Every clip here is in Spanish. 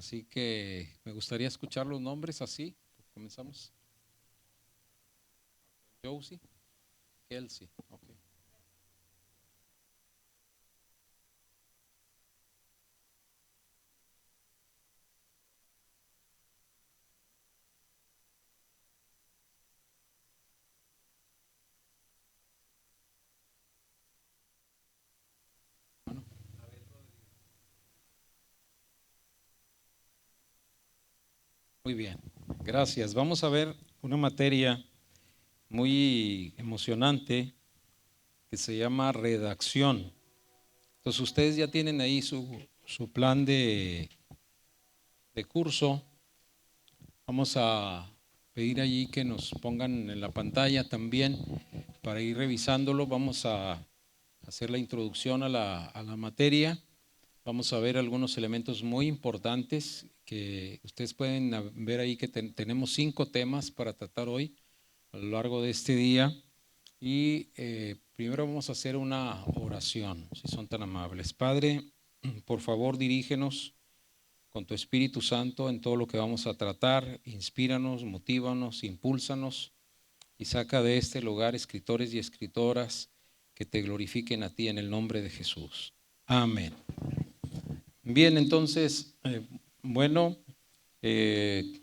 Así que me gustaría escuchar los nombres así. Comenzamos. Josie, Kelsey. Okay. Bueno, muy bien. Gracias. Vamos a ver una materia muy emocionante que se llama redacción. Entonces ustedes ya tienen ahí su plan de curso. Vamos a pedir allí que nos pongan en la pantalla también para ir revisándolo. Vamos a hacer la introducción a la materia. Vamos a ver algunos elementos muy importantes que ustedes pueden ver ahí que tenemos 5 temas para tratar hoy a lo largo de este día. Y primero vamos a hacer una oración, si son tan amables. Padre, por favor dirígenos con tu Espíritu Santo en todo lo que vamos a tratar. Inspíranos, motívanos, impúlsanos y saca de este lugar escritores y escritoras que te glorifiquen a ti en el nombre de Jesús. Amén. Bien, entonces, bueno, eh,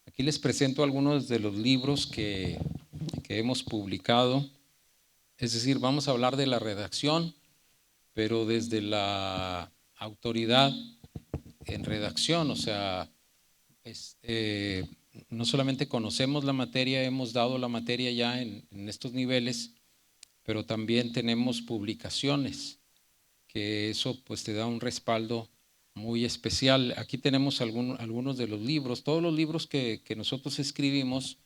aquí les presento algunos de los libros que hemos publicado. Es decir, vamos a hablar de la redacción, pero desde la autoridad en redacción, o sea, no solamente conocemos la materia, hemos dado la materia ya en estos niveles, pero también tenemos publicaciones, que eso pues te da un respaldo muy especial. Aquí tenemos algunos de los libros. Todos los libros que nosotros escribimos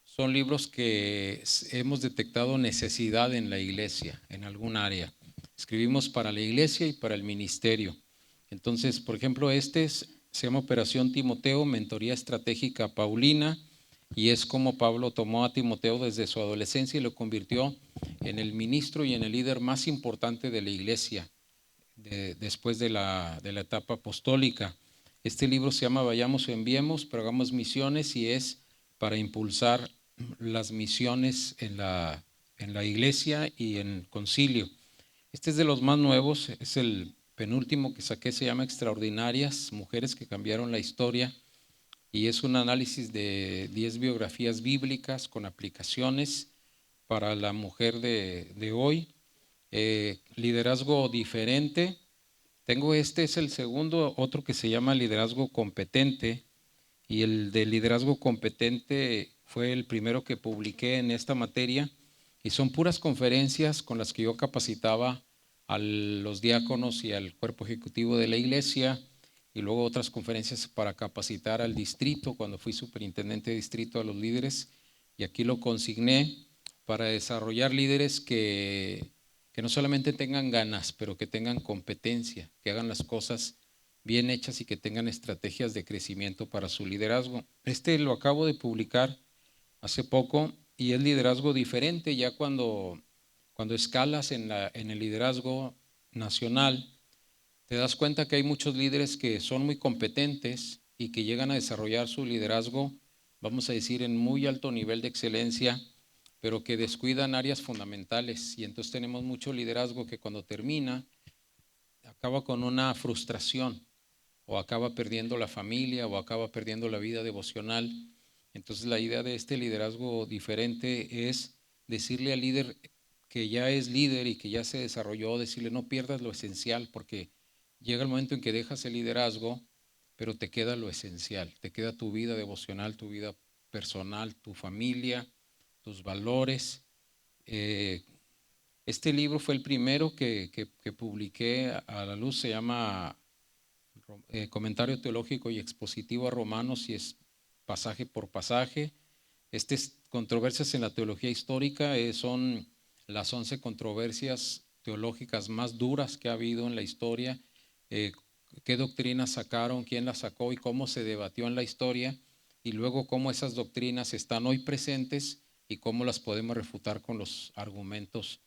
son libros que hemos detectado necesidad en la iglesia, en algún área. Escribimos para la iglesia y para el ministerio. Entonces, por ejemplo, se llama Operación Timoteo, Mentoría Estratégica Paulina, y es como Pablo tomó a Timoteo desde su adolescencia y lo convirtió en el ministro y en el líder más importante de la iglesia después de la etapa apostólica. Este libro se llama Vayamos o Enviemos, pero hagamos misiones, y es para impulsar las misiones en la iglesia y en el concilio. Este es de los más nuevos, es el penúltimo que saqué, se llama Extraordinarias, Mujeres que Cambiaron la Historia, y es un análisis de 10 biografías bíblicas con aplicaciones para la mujer de hoy. Liderazgo diferente. Este es el segundo, otro que se llama liderazgo competente, y el de liderazgo competente fue el primero que publiqué en esta materia, y son puras conferencias con las que yo capacitaba a los diáconos y al cuerpo ejecutivo de la iglesia, y luego otras conferencias para capacitar al distrito cuando fui superintendente de distrito, a los líderes, y aquí lo consigné para desarrollar líderes que no solamente tengan ganas, pero que tengan competencia, que hagan las cosas bien hechas y que tengan estrategias de crecimiento para su liderazgo. Lo acabo de publicar hace poco y es liderazgo diferente. Ya cuando escalas en el liderazgo nacional, te das cuenta que hay muchos líderes que son muy competentes y que llegan a desarrollar su liderazgo, vamos a decir, en muy alto nivel de excelencia, pero que descuidan áreas fundamentales. Y entonces tenemos mucho liderazgo que cuando termina acaba con una frustración, o acaba perdiendo la familia, o acaba perdiendo la vida devocional. Entonces la idea de este liderazgo diferente es decirle al líder que ya es líder y que ya se desarrolló, decirle no pierdas lo esencial, porque llega el momento en que dejas el liderazgo, pero te queda lo esencial, te queda tu vida devocional, tu vida personal, tu familia, tus valores. Eh, este libro fue el primero que publiqué a la luz, se llama Comentario Teológico y Expositivo a Romanos, y es pasaje por pasaje. Controversias en la teología histórica, son las 11 controversias teológicas más duras que ha habido en la historia. Qué doctrinas sacaron, quién las sacó y cómo se debatió en la historia, y luego cómo esas doctrinas están hoy presentes y cómo las podemos refutar con los argumentos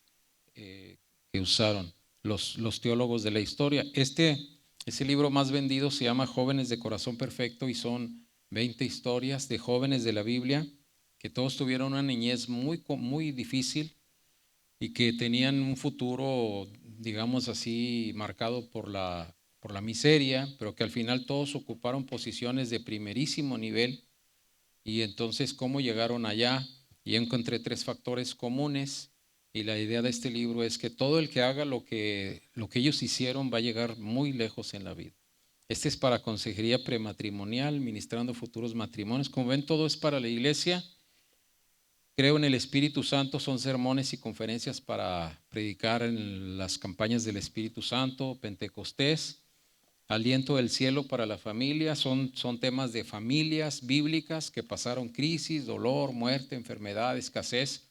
que usaron los teólogos de la historia. Ese libro más vendido se llama Jóvenes de Corazón Perfecto y son 20 historias de jóvenes de la Biblia que todos tuvieron una niñez muy difícil y que tenían un futuro, digamos así, marcado por la miseria, pero que al final todos ocuparon posiciones de primerísimo nivel. Y entonces, ¿cómo llegaron allá? Y encontré tres factores comunes. Y la idea de este libro es que todo el que haga lo que ellos hicieron va a llegar muy lejos en la vida. Este es para consejería prematrimonial, ministrando futuros matrimonios. Como ven, todo es para la iglesia. Creo en el Espíritu Santo, son sermones y conferencias para predicar en las campañas del Espíritu Santo, Pentecostés. Aliento del cielo para la familia, son temas de familias bíblicas que pasaron crisis, dolor, muerte, enfermedad, escasez,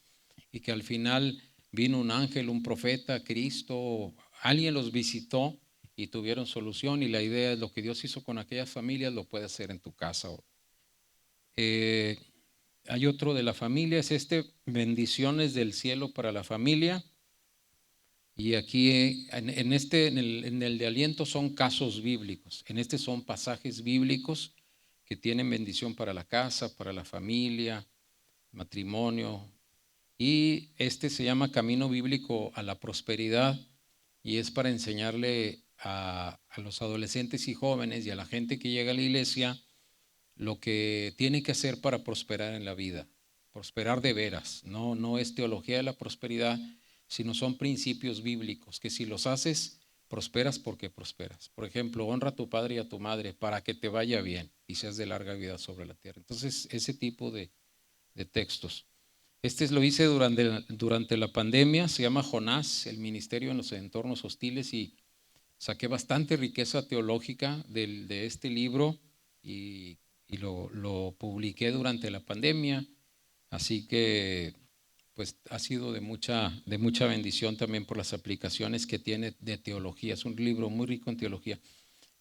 y que al final vino un ángel, un profeta, Cristo, alguien los visitó y tuvieron solución. Y la idea es lo que Dios hizo con aquellas familias lo puede hacer en tu casa. Eh, Hay otro de la familia, es bendiciones del cielo para la familia. Y aquí en el de aliento son casos bíblicos, en este son pasajes bíblicos que tienen bendición para la casa, para la familia, matrimonio. Y este se llama Camino Bíblico a la Prosperidad y es para enseñarle a los adolescentes y jóvenes y a la gente que llega a la iglesia lo que tiene que hacer para prosperar en la vida, prosperar de veras. No es teología de la prosperidad, sino son principios bíblicos que si los haces, prosperas porque prosperas. Por ejemplo, honra a tu padre y a tu madre para que te vaya bien y seas de larga vida sobre la tierra. Entonces, ese tipo de textos. Lo hice durante la pandemia, se llama Jonás, el ministerio en los entornos hostiles, y saqué bastante riqueza teológica de este libro y, y lo publiqué durante la pandemia, así que pues ha sido de mucha bendición también por las aplicaciones que tiene de teología. Es un libro muy rico en teología.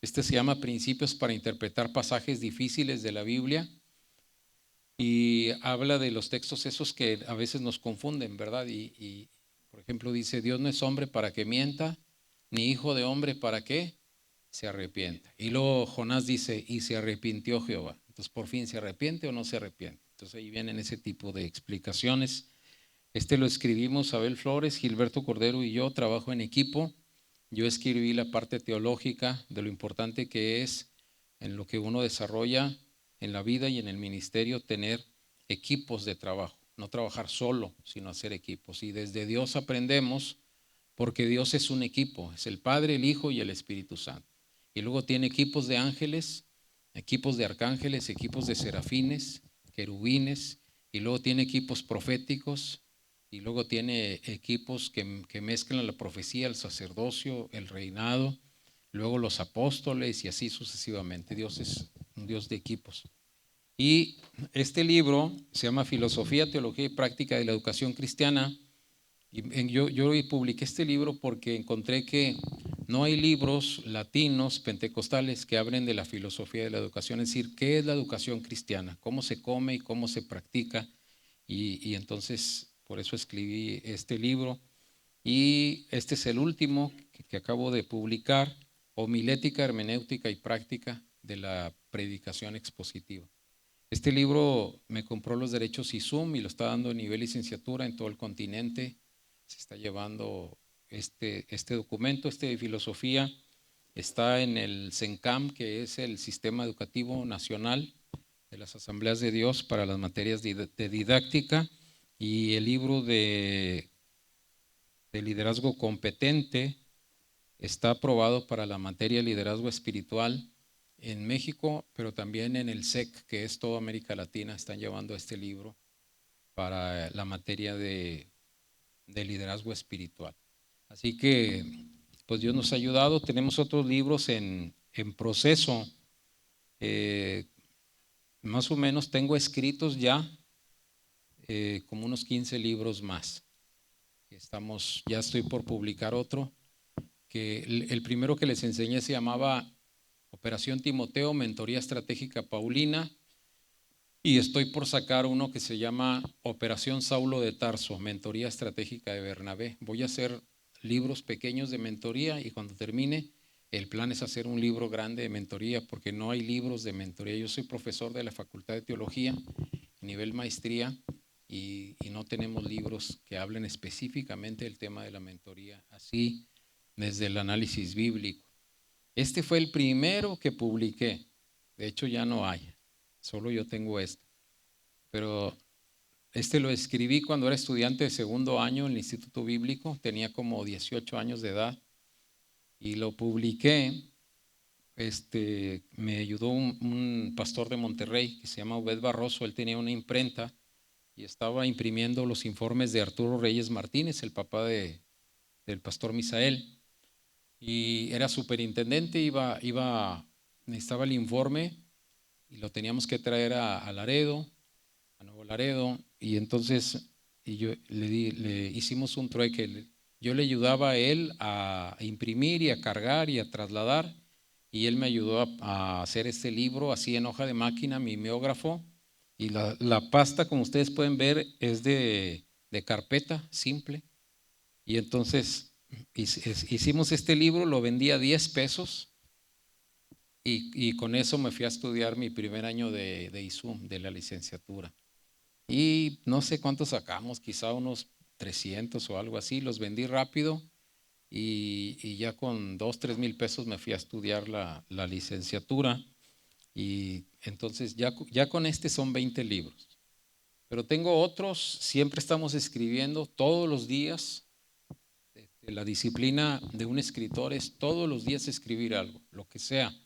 Este se llama Principios para interpretar pasajes difíciles de la Biblia y habla de los textos esos que a veces nos confunden, ¿verdad? Por ejemplo, dice, Dios no es hombre para que mienta, ni hijo de hombre para que se arrepienta. Y luego Jonás dice, y se arrepintió Jehová. Entonces, por fin, ¿se arrepiente o no se arrepiente? Entonces, ahí vienen ese tipo de explicaciones. Lo escribimos Abel Flores, Gilberto Cordero y yo, trabajo en equipo. Yo escribí la parte teológica de lo importante que es en lo que uno desarrolla en la vida y en el ministerio, tener equipos de trabajo, no trabajar solo, sino hacer equipos. Y desde Dios aprendemos, porque Dios es un equipo, es el Padre, el Hijo y el Espíritu Santo. Y luego tiene equipos de ángeles, equipos de arcángeles, equipos de serafines, querubines, y luego tiene equipos proféticos, y luego tiene equipos que mezclan la profecía, el sacerdocio, el reinado, luego los apóstoles y así sucesivamente. Dios es un Dios de equipos. Y este libro se llama Filosofía, Teología y Práctica de la Educación Cristiana. Y yo publiqué este libro porque encontré que no hay libros latinos, pentecostales, que hablen de la filosofía de la educación, es decir, ¿qué es la educación cristiana? ¿Cómo se come y cómo se practica? Y entonces por eso escribí este libro. Y este es el último que acabo de publicar, Homilética, Hermenéutica y Práctica de la Predicación Expositiva. Este libro me compró los derechos ISUM y lo está dando a nivel licenciatura en todo el continente. Se está llevando este documento, de filosofía. Está en el CENCAM, que es el Sistema Educativo Nacional de las Asambleas de Dios para las materias de didáctica, y el libro de liderazgo competente está aprobado para la materia de liderazgo espiritual en México, pero también en el SEC, que es toda América Latina, están llevando este libro para la materia de liderazgo espiritual. Así que, pues Dios nos ha ayudado. Tenemos otros libros en proceso. Más o menos tengo escritos ya como unos 15 libros más. Ya estoy por publicar otro, que el primero que les enseñé se llamaba Operación Timoteo, Mentoría Estratégica Paulina, y estoy por sacar uno que se llama Operación Saulo de Tarso, Mentoría Estratégica de Bernabé. Voy a hacer libros pequeños de mentoría y cuando termine El plan es hacer un libro grande de mentoría porque no hay libros de mentoría. Yo soy profesor de la Facultad de Teología, nivel maestría, y no tenemos libros que hablen específicamente del tema de la mentoría, así desde el análisis bíblico. Este fue el primero que publiqué. De hecho ya no hay, solo yo tengo este. Pero este lo escribí cuando era estudiante de segundo año en el Instituto Bíblico, tenía como 18 años de edad y lo publiqué. Me ayudó un pastor de Monterrey que se llama Obed Barroso. Él tenía una imprenta y estaba imprimiendo los informes de Arturo Reyes Martínez, el papá del pastor Misael, y era superintendente. Necesitaba el informe y lo teníamos que traer a Laredo, a Nuevo Laredo, y entonces yo le hicimos un trueque. Yo le ayudaba a él a imprimir y a cargar y a trasladar, y él me ayudó a hacer este libro así en hoja de máquina, mimeógrafo, y la pasta, como ustedes pueden ver, es de carpeta simple. Y entonces hicimos este libro, lo vendí a 10 pesos, y con eso me fui a estudiar mi primer año de ISUM, de la licenciatura. Y no sé cuántos sacamos, quizá unos 300 o algo así. Los vendí rápido y ya con 2, 3 mil pesos me fui a estudiar la licenciatura. Y entonces ya con este son 20 libros. Pero tengo otros, siempre estamos escribiendo todos los días. La disciplina de un escritor es todos los días escribir algo, lo que sea.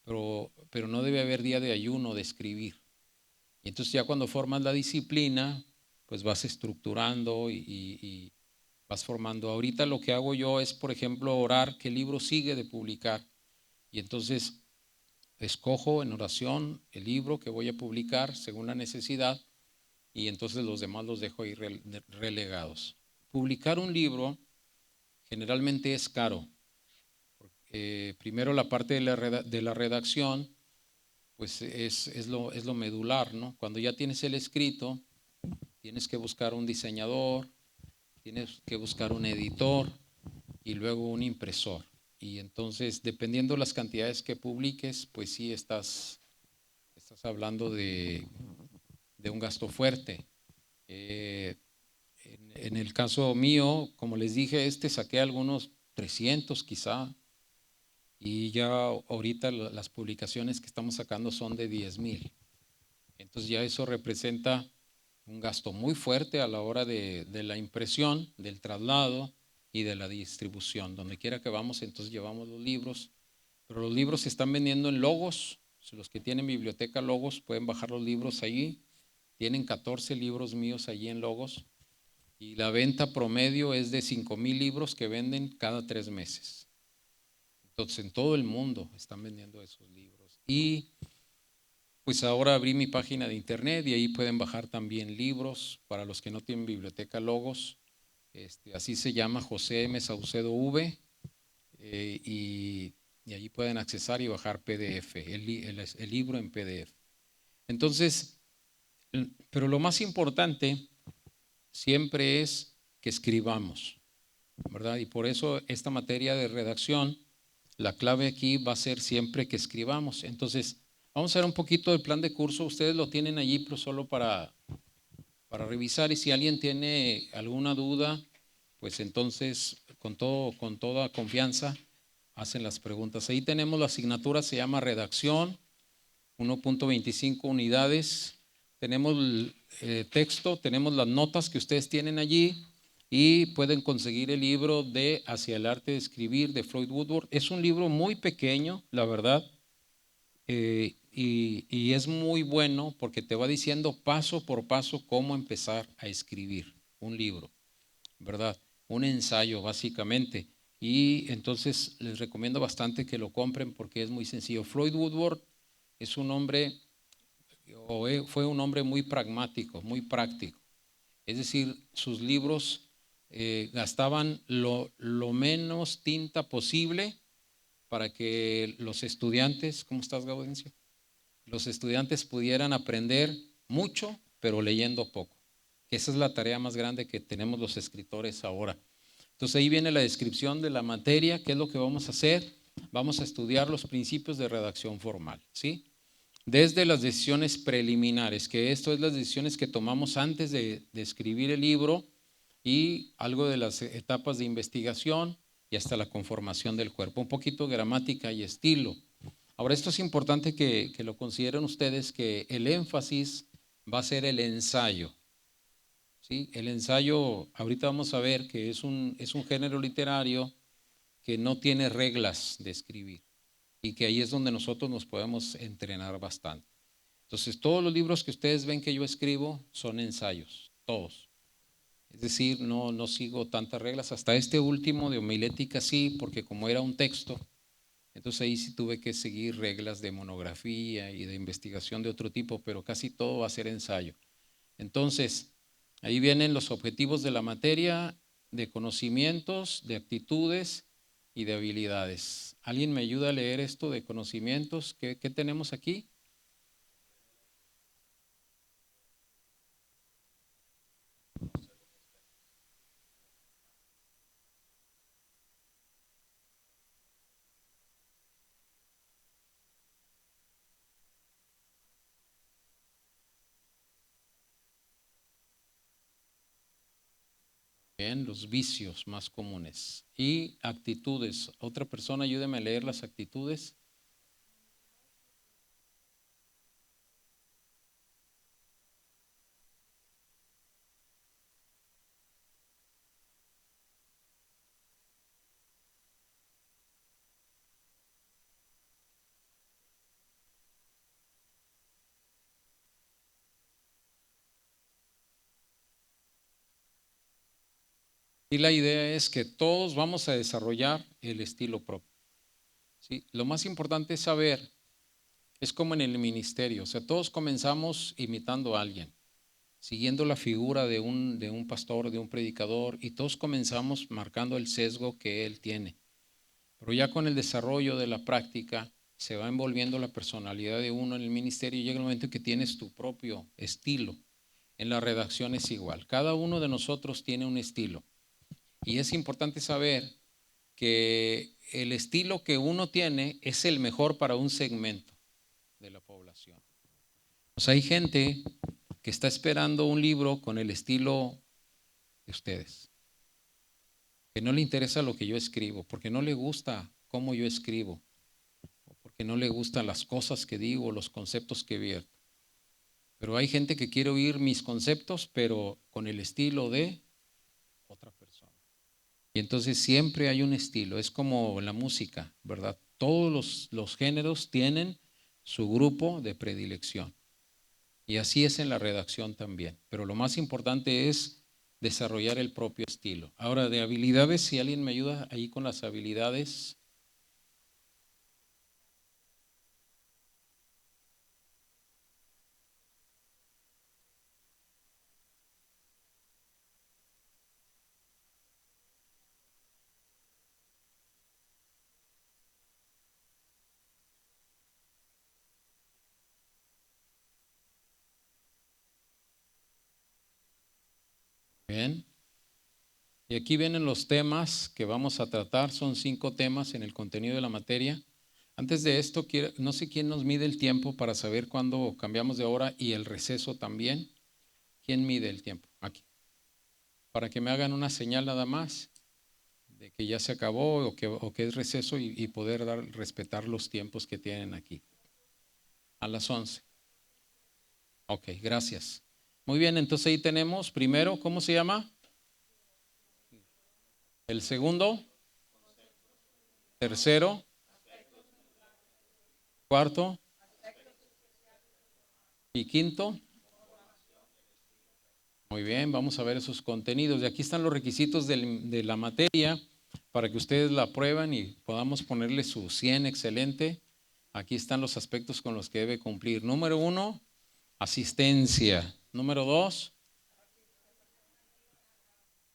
Pero no debe haber día de ayuno de escribir. Y entonces ya cuando formas la disciplina, pues vas estructurando y vas formando. Ahorita lo que hago yo es, por ejemplo, orar qué libro sigue de publicar. Y entonces escojo en oración el libro que voy a publicar según la necesidad, y entonces los demás los dejo ahí relegados. Publicar un libro generalmente es caro. Primero la parte de la redacción, pues es lo medular, ¿no? Cuando ya tienes el escrito, tienes que buscar un diseñador, tienes que buscar un editor y luego un impresor. Y entonces, dependiendo las cantidades que publiques, pues sí estás hablando de un gasto fuerte. En el caso mío, como les dije, saqué algunos 300 quizá, y ya ahorita las publicaciones que estamos sacando son de 10,000. Entonces ya eso representa un gasto muy fuerte a la hora de la impresión, del traslado y de la distribución. Donde quiera que vamos, entonces llevamos los libros, pero los libros se están vendiendo en Logos. Los que tienen biblioteca Logos pueden bajar los libros allí. Tienen 14 libros míos allí en Logos, y la venta promedio es de 5,000 libros que venden cada 3 meses. Entonces en todo el mundo están vendiendo esos libros. Y pues ahora abrí mi página de internet y ahí pueden bajar también libros para los que no tienen biblioteca Logos. Así se llama, José M. Saucedo V, y allí pueden accesar y bajar PDF, el libro en PDF. Entonces, pero lo más importante siempre es que escribamos, ¿verdad? Y por eso esta materia de redacción, la clave aquí va a ser siempre que escribamos. Entonces, vamos a ver un poquito del plan de curso. Ustedes lo tienen allí, pero solo para revisar, y si alguien tiene alguna duda, pues entonces con toda confianza hacen las preguntas. Ahí tenemos la asignatura, se llama redacción, 1.25 unidades. Tenemos el texto, tenemos las notas que ustedes tienen allí, y pueden conseguir el libro de Hacia el arte de escribir de Floyd Woodward. Es un libro muy pequeño, la verdad, y es muy bueno porque te va diciendo paso por paso cómo empezar a escribir un libro, ¿verdad? Un ensayo básicamente. Y entonces les recomiendo bastante que lo compren porque es muy sencillo. Floyd Woodward es un hombre, fue un hombre muy pragmático, muy práctico. Es decir, sus libros gastaban lo menos tinta posible para que los estudiantes, ¿cómo estás, Gaudencio? Los estudiantes pudieran aprender mucho, pero leyendo poco. Esa es la tarea más grande que tenemos los escritores ahora. Entonces ahí viene la descripción de la materia, qué es lo que vamos a hacer. vamos a estudiar los principios de redacción formal, ¿sí? Desde las decisiones preliminares, que esto es las decisiones que tomamos antes de escribir el libro, y algo de las etapas de investigación y hasta la conformación del cuerpo, un poquito de gramática y estilo. Ahora, esto es importante que lo consideren ustedes, que el énfasis va a ser el ensayo, ¿sí? El ensayo, ahorita vamos a ver que es un género literario que no tiene reglas de escribir y que ahí es donde nosotros nos podemos entrenar bastante. Entonces, todos los libros que ustedes ven que yo escribo son ensayos, todos. Es decir, no sigo tantas reglas. Hasta este último de homilética sí, porque como era un texto, entonces ahí sí tuve que seguir reglas de monografía y de investigación de otro tipo, pero casi todo va a ser ensayo. Entonces, ahí vienen los objetivos de la materia, de conocimientos, de actitudes y de habilidades. ¿Alguien me ayuda a leer esto de conocimientos? ¿Qué tenemos aquí? Bien, los vicios más comunes. Y actitudes. Otra persona, ayúdeme a leer las actitudes. Y la idea es que todos vamos a desarrollar el estilo propio, ¿sí? Lo más importante es saber, es como en el ministerio, o sea, todos comenzamos imitando a alguien, siguiendo la figura de un pastor, de un predicador, y todos comenzamos marcando el sesgo que él tiene. Pero ya con el desarrollo de la práctica se va envolviendo la personalidad de uno en el ministerio y llega el momento en que tienes tu propio estilo. En la redacción es igual. Cada uno de nosotros tiene un estilo. Y es importante saber que el estilo que uno tiene es el mejor para un segmento de la población. O sea, hay gente que está esperando un libro con el estilo de ustedes, que no le interesa lo que yo escribo, porque no le gusta cómo yo escribo, o porque no le gustan las cosas que digo, los conceptos que vierto. Pero hay gente que quiere oír mis conceptos, pero con el estilo de otra persona. Y entonces siempre hay un estilo, es como la música, ¿verdad? Todos los géneros tienen su grupo de predilección. Y así es en la redacción también. Pero lo más importante es desarrollar el propio estilo. Ahora, de habilidades, si alguien me ayuda ahí con las habilidades. Bien. Y aquí vienen los temas que vamos a tratar. Son 5 temas en el contenido de la materia. Antes de esto, no sé quién nos mide el tiempo para saber cuándo cambiamos de hora y el receso también. ¿Quién mide el tiempo? Aquí. Para que me hagan una señal nada más de que ya se acabó o que es receso y poder respetar los tiempos que tienen aquí. A las 11. Ok, gracias. Muy bien, entonces ahí tenemos primero, ¿cómo se llama? El segundo, tercero, cuarto y quinto. Muy bien, vamos a ver esos contenidos. Y aquí están los requisitos de la materia para que ustedes la aprueben y podamos ponerle su 100, excelente. Aquí están los aspectos con los que debe cumplir. Número 1, asistencia. Número 2,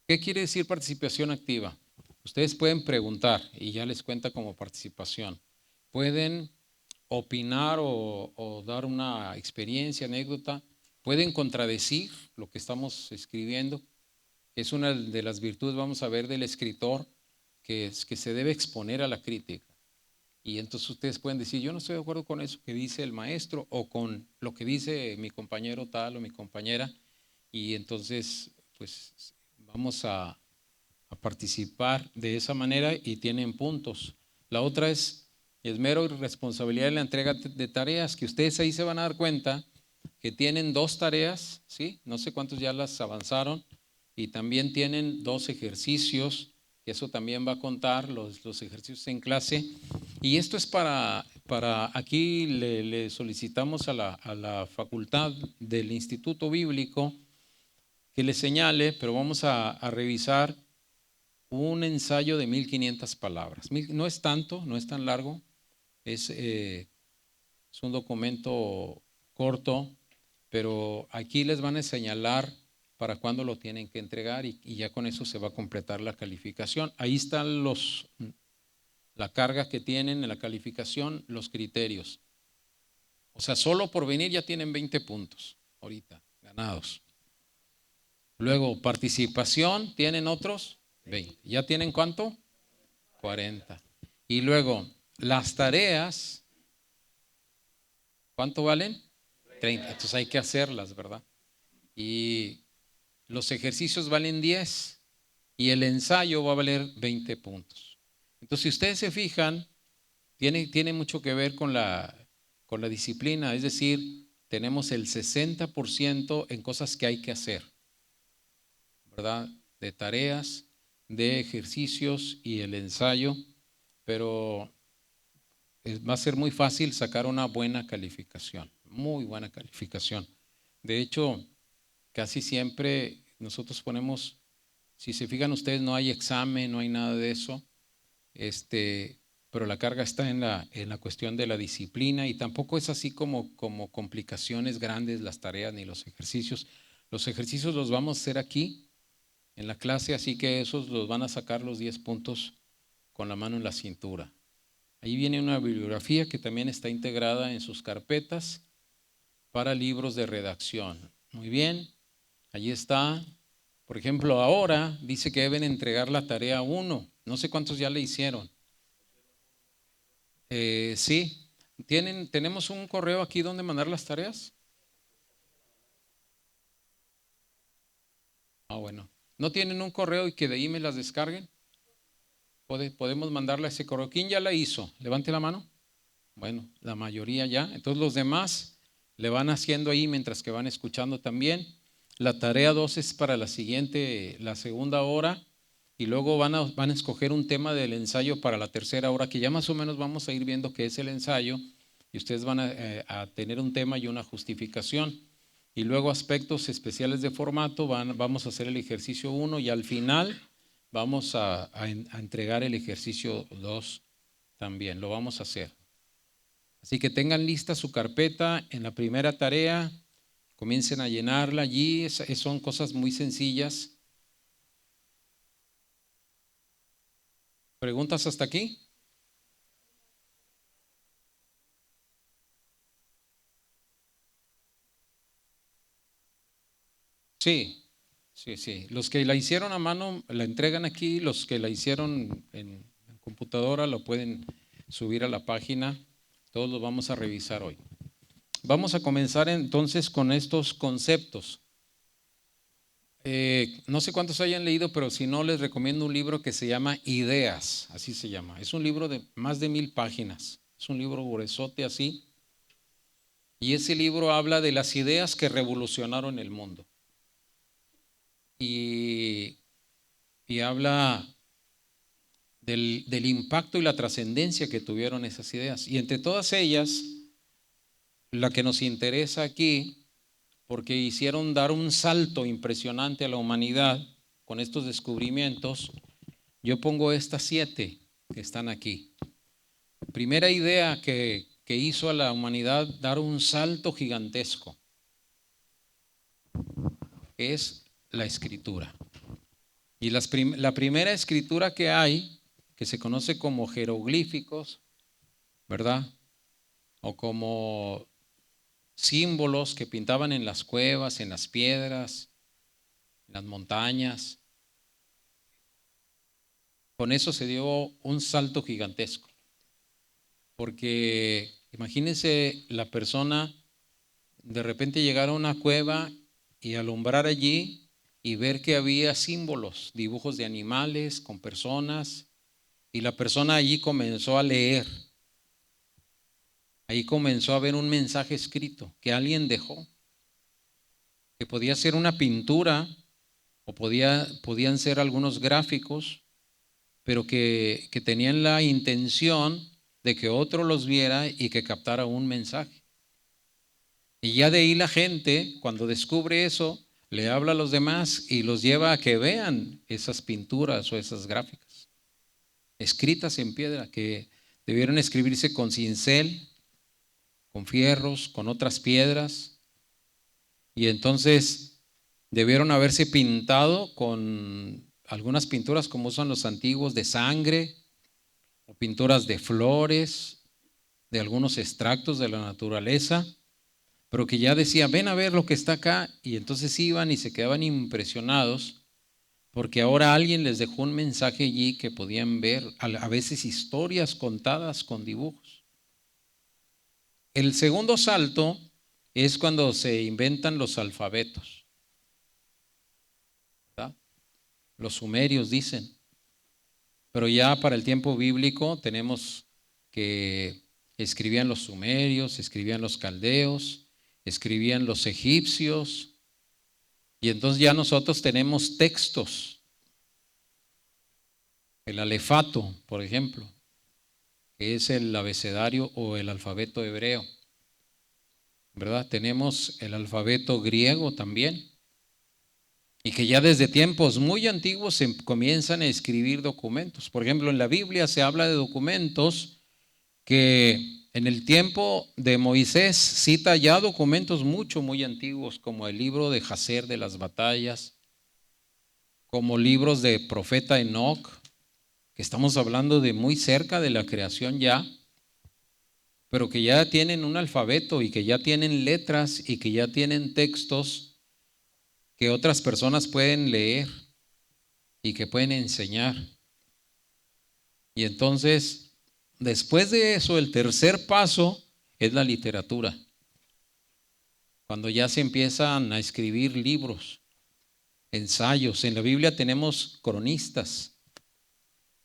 ¿qué quiere decir participación activa? Ustedes pueden preguntar y ya les cuenta como participación. Pueden opinar o dar una experiencia, anécdota. Pueden contradecir lo que estamos escribiendo. Es una de las virtudes, vamos a ver, del escritor, que es que se debe exponer a la crítica. Y entonces ustedes pueden decir, yo no estoy de acuerdo con eso que dice el maestro o con lo que dice mi compañero tal o mi compañera. Y entonces, pues vamos a participar de esa manera y tienen puntos. La otra es mero responsabilidad en la entrega de tareas, que ustedes ahí se van a dar cuenta que tienen 2 tareas, ¿sí? No sé cuántos ya las avanzaron, y también tienen 2 ejercicios, que eso también va a contar los ejercicios en clase. Y esto es para aquí le solicitamos a la facultad del Instituto Bíblico que le señale, pero vamos a revisar un ensayo de 1500 palabras. No es tanto, no es tan largo, es un documento corto, pero aquí les van a señalar para cuándo lo tienen que entregar y ya con eso se va a completar la calificación. Ahí están la carga que tienen en la calificación, los criterios. O sea, solo por venir ya tienen 20 puntos ahorita, ganados. Luego, participación, ¿tienen otros? 20. ¿Ya tienen cuánto? 40. Y luego, las tareas, ¿cuánto valen? 30. Entonces hay que hacerlas, ¿verdad? Y los ejercicios valen 10 y el ensayo va a valer 20 puntos. Entonces, si ustedes se fijan, tiene mucho que ver con la disciplina, es decir, tenemos el 60% en cosas que hay que hacer, ¿verdad? De tareas, de ejercicios y el ensayo, pero va a ser muy fácil sacar una buena calificación, muy buena calificación. De hecho, casi siempre nosotros ponemos, si se fijan ustedes, no hay examen, no hay nada de eso, pero la carga está en la cuestión de la disciplina y tampoco es así como complicaciones grandes las tareas ni los ejercicios. Los ejercicios los vamos a hacer aquí en la clase, así que esos los van a sacar los 10 puntos con la mano en la cintura. Ahí viene una bibliografía que también está integrada en sus carpetas para libros de redacción. Muy bien, allí está. Por ejemplo, ahora dice que deben entregar la tarea 1. No sé cuántos ya le hicieron. Sí, tenemos un correo aquí donde mandar las tareas. Ah, bueno. ¿No tienen un correo y que de ahí me las descarguen? Podemos mandarle a ese correo. ¿Quién ya la hizo? Levante la mano. Bueno, la mayoría ya. Entonces los demás le van haciendo ahí mientras que van escuchando también. La tarea 2 es para la segunda hora, y luego van a escoger un tema del ensayo para la tercera hora, que ya más o menos vamos a ir viendo qué es el ensayo, y ustedes van a tener un tema y una justificación. Y luego aspectos especiales de formato, vamos a hacer el ejercicio 1 y al final vamos a entregar el ejercicio 2 también, lo vamos a hacer. Así que tengan lista su carpeta en la primera tarea, comiencen a llenarla allí, son cosas muy sencillas. ¿Preguntas hasta aquí? Sí, sí, sí. Los que la hicieron a mano la entregan aquí, los que la hicieron en computadora lo pueden subir a la página, todos los vamos a revisar hoy. Vamos a comenzar entonces con estos conceptos. No sé cuántos hayan leído, pero si no, les recomiendo un libro que se llama Ideas, así se llama. Es un libro de más de 1000 páginas, es un libro gruesote así, y ese libro habla de las ideas que revolucionaron el mundo. Y, y habla del impacto y la trascendencia que tuvieron esas ideas. Y entre todas ellas, la que nos interesa aquí, porque hicieron dar un salto impresionante a la humanidad con estos descubrimientos, yo pongo estas 7 que están aquí. Primera idea que hizo a la humanidad dar un salto gigantesco es la escritura. Y la primera escritura que hay, que se conoce como jeroglíficos, ¿verdad? O como símbolos que pintaban en las cuevas, en las piedras, en las montañas. Con eso se dio un salto gigantesco. porque imagínense la persona de repente llegar a una cueva y alumbrar allí y ver que había símbolos, dibujos de animales con personas, y la persona allí comenzó a leer. Ahí comenzó a ver un mensaje escrito que alguien dejó, que podía ser una pintura o podían ser algunos gráficos, pero que tenían la intención de que otro los viera y que captara un mensaje. Y ya de ahí la gente, cuando descubre eso, le habla a los demás y los lleva a que vean esas pinturas o esas gráficas, escritas en piedra, que debieron escribirse con cincel, con fierros, con otras piedras, y entonces debieron haberse pintado con algunas pinturas como son los antiguos de sangre, o pinturas de flores, de algunos extractos de la naturaleza, pero que ya decía, ven a ver lo que está acá, y entonces iban y se quedaban impresionados, porque ahora alguien les dejó un mensaje allí que podían ver, a veces historias contadas con dibujos. El segundo salto es cuando se inventan los alfabetos, ¿verdad? Los sumerios dicen, pero ya para el tiempo bíblico tenemos que escribían los sumerios, escribían los caldeos, escribían los egipcios, y entonces ya nosotros tenemos textos, el alefato, por ejemplo, que es el abecedario o el alfabeto hebreo, ¿verdad? Tenemos el alfabeto griego también, y que ya desde tiempos muy antiguos se comienzan a escribir documentos. Por ejemplo, en la Biblia se habla de documentos que en el tiempo de Moisés cita ya documentos muy antiguos, como el libro de Jacer de las batallas, como libros de profeta Enoc, que estamos hablando de muy cerca de la creación ya, pero que ya tienen un alfabeto y que ya tienen letras y que ya tienen textos que otras personas pueden leer y que pueden enseñar. Y entonces, después de eso, el tercer paso es la literatura, cuando ya se empiezan a escribir libros, ensayos. En la Biblia tenemos cronistas.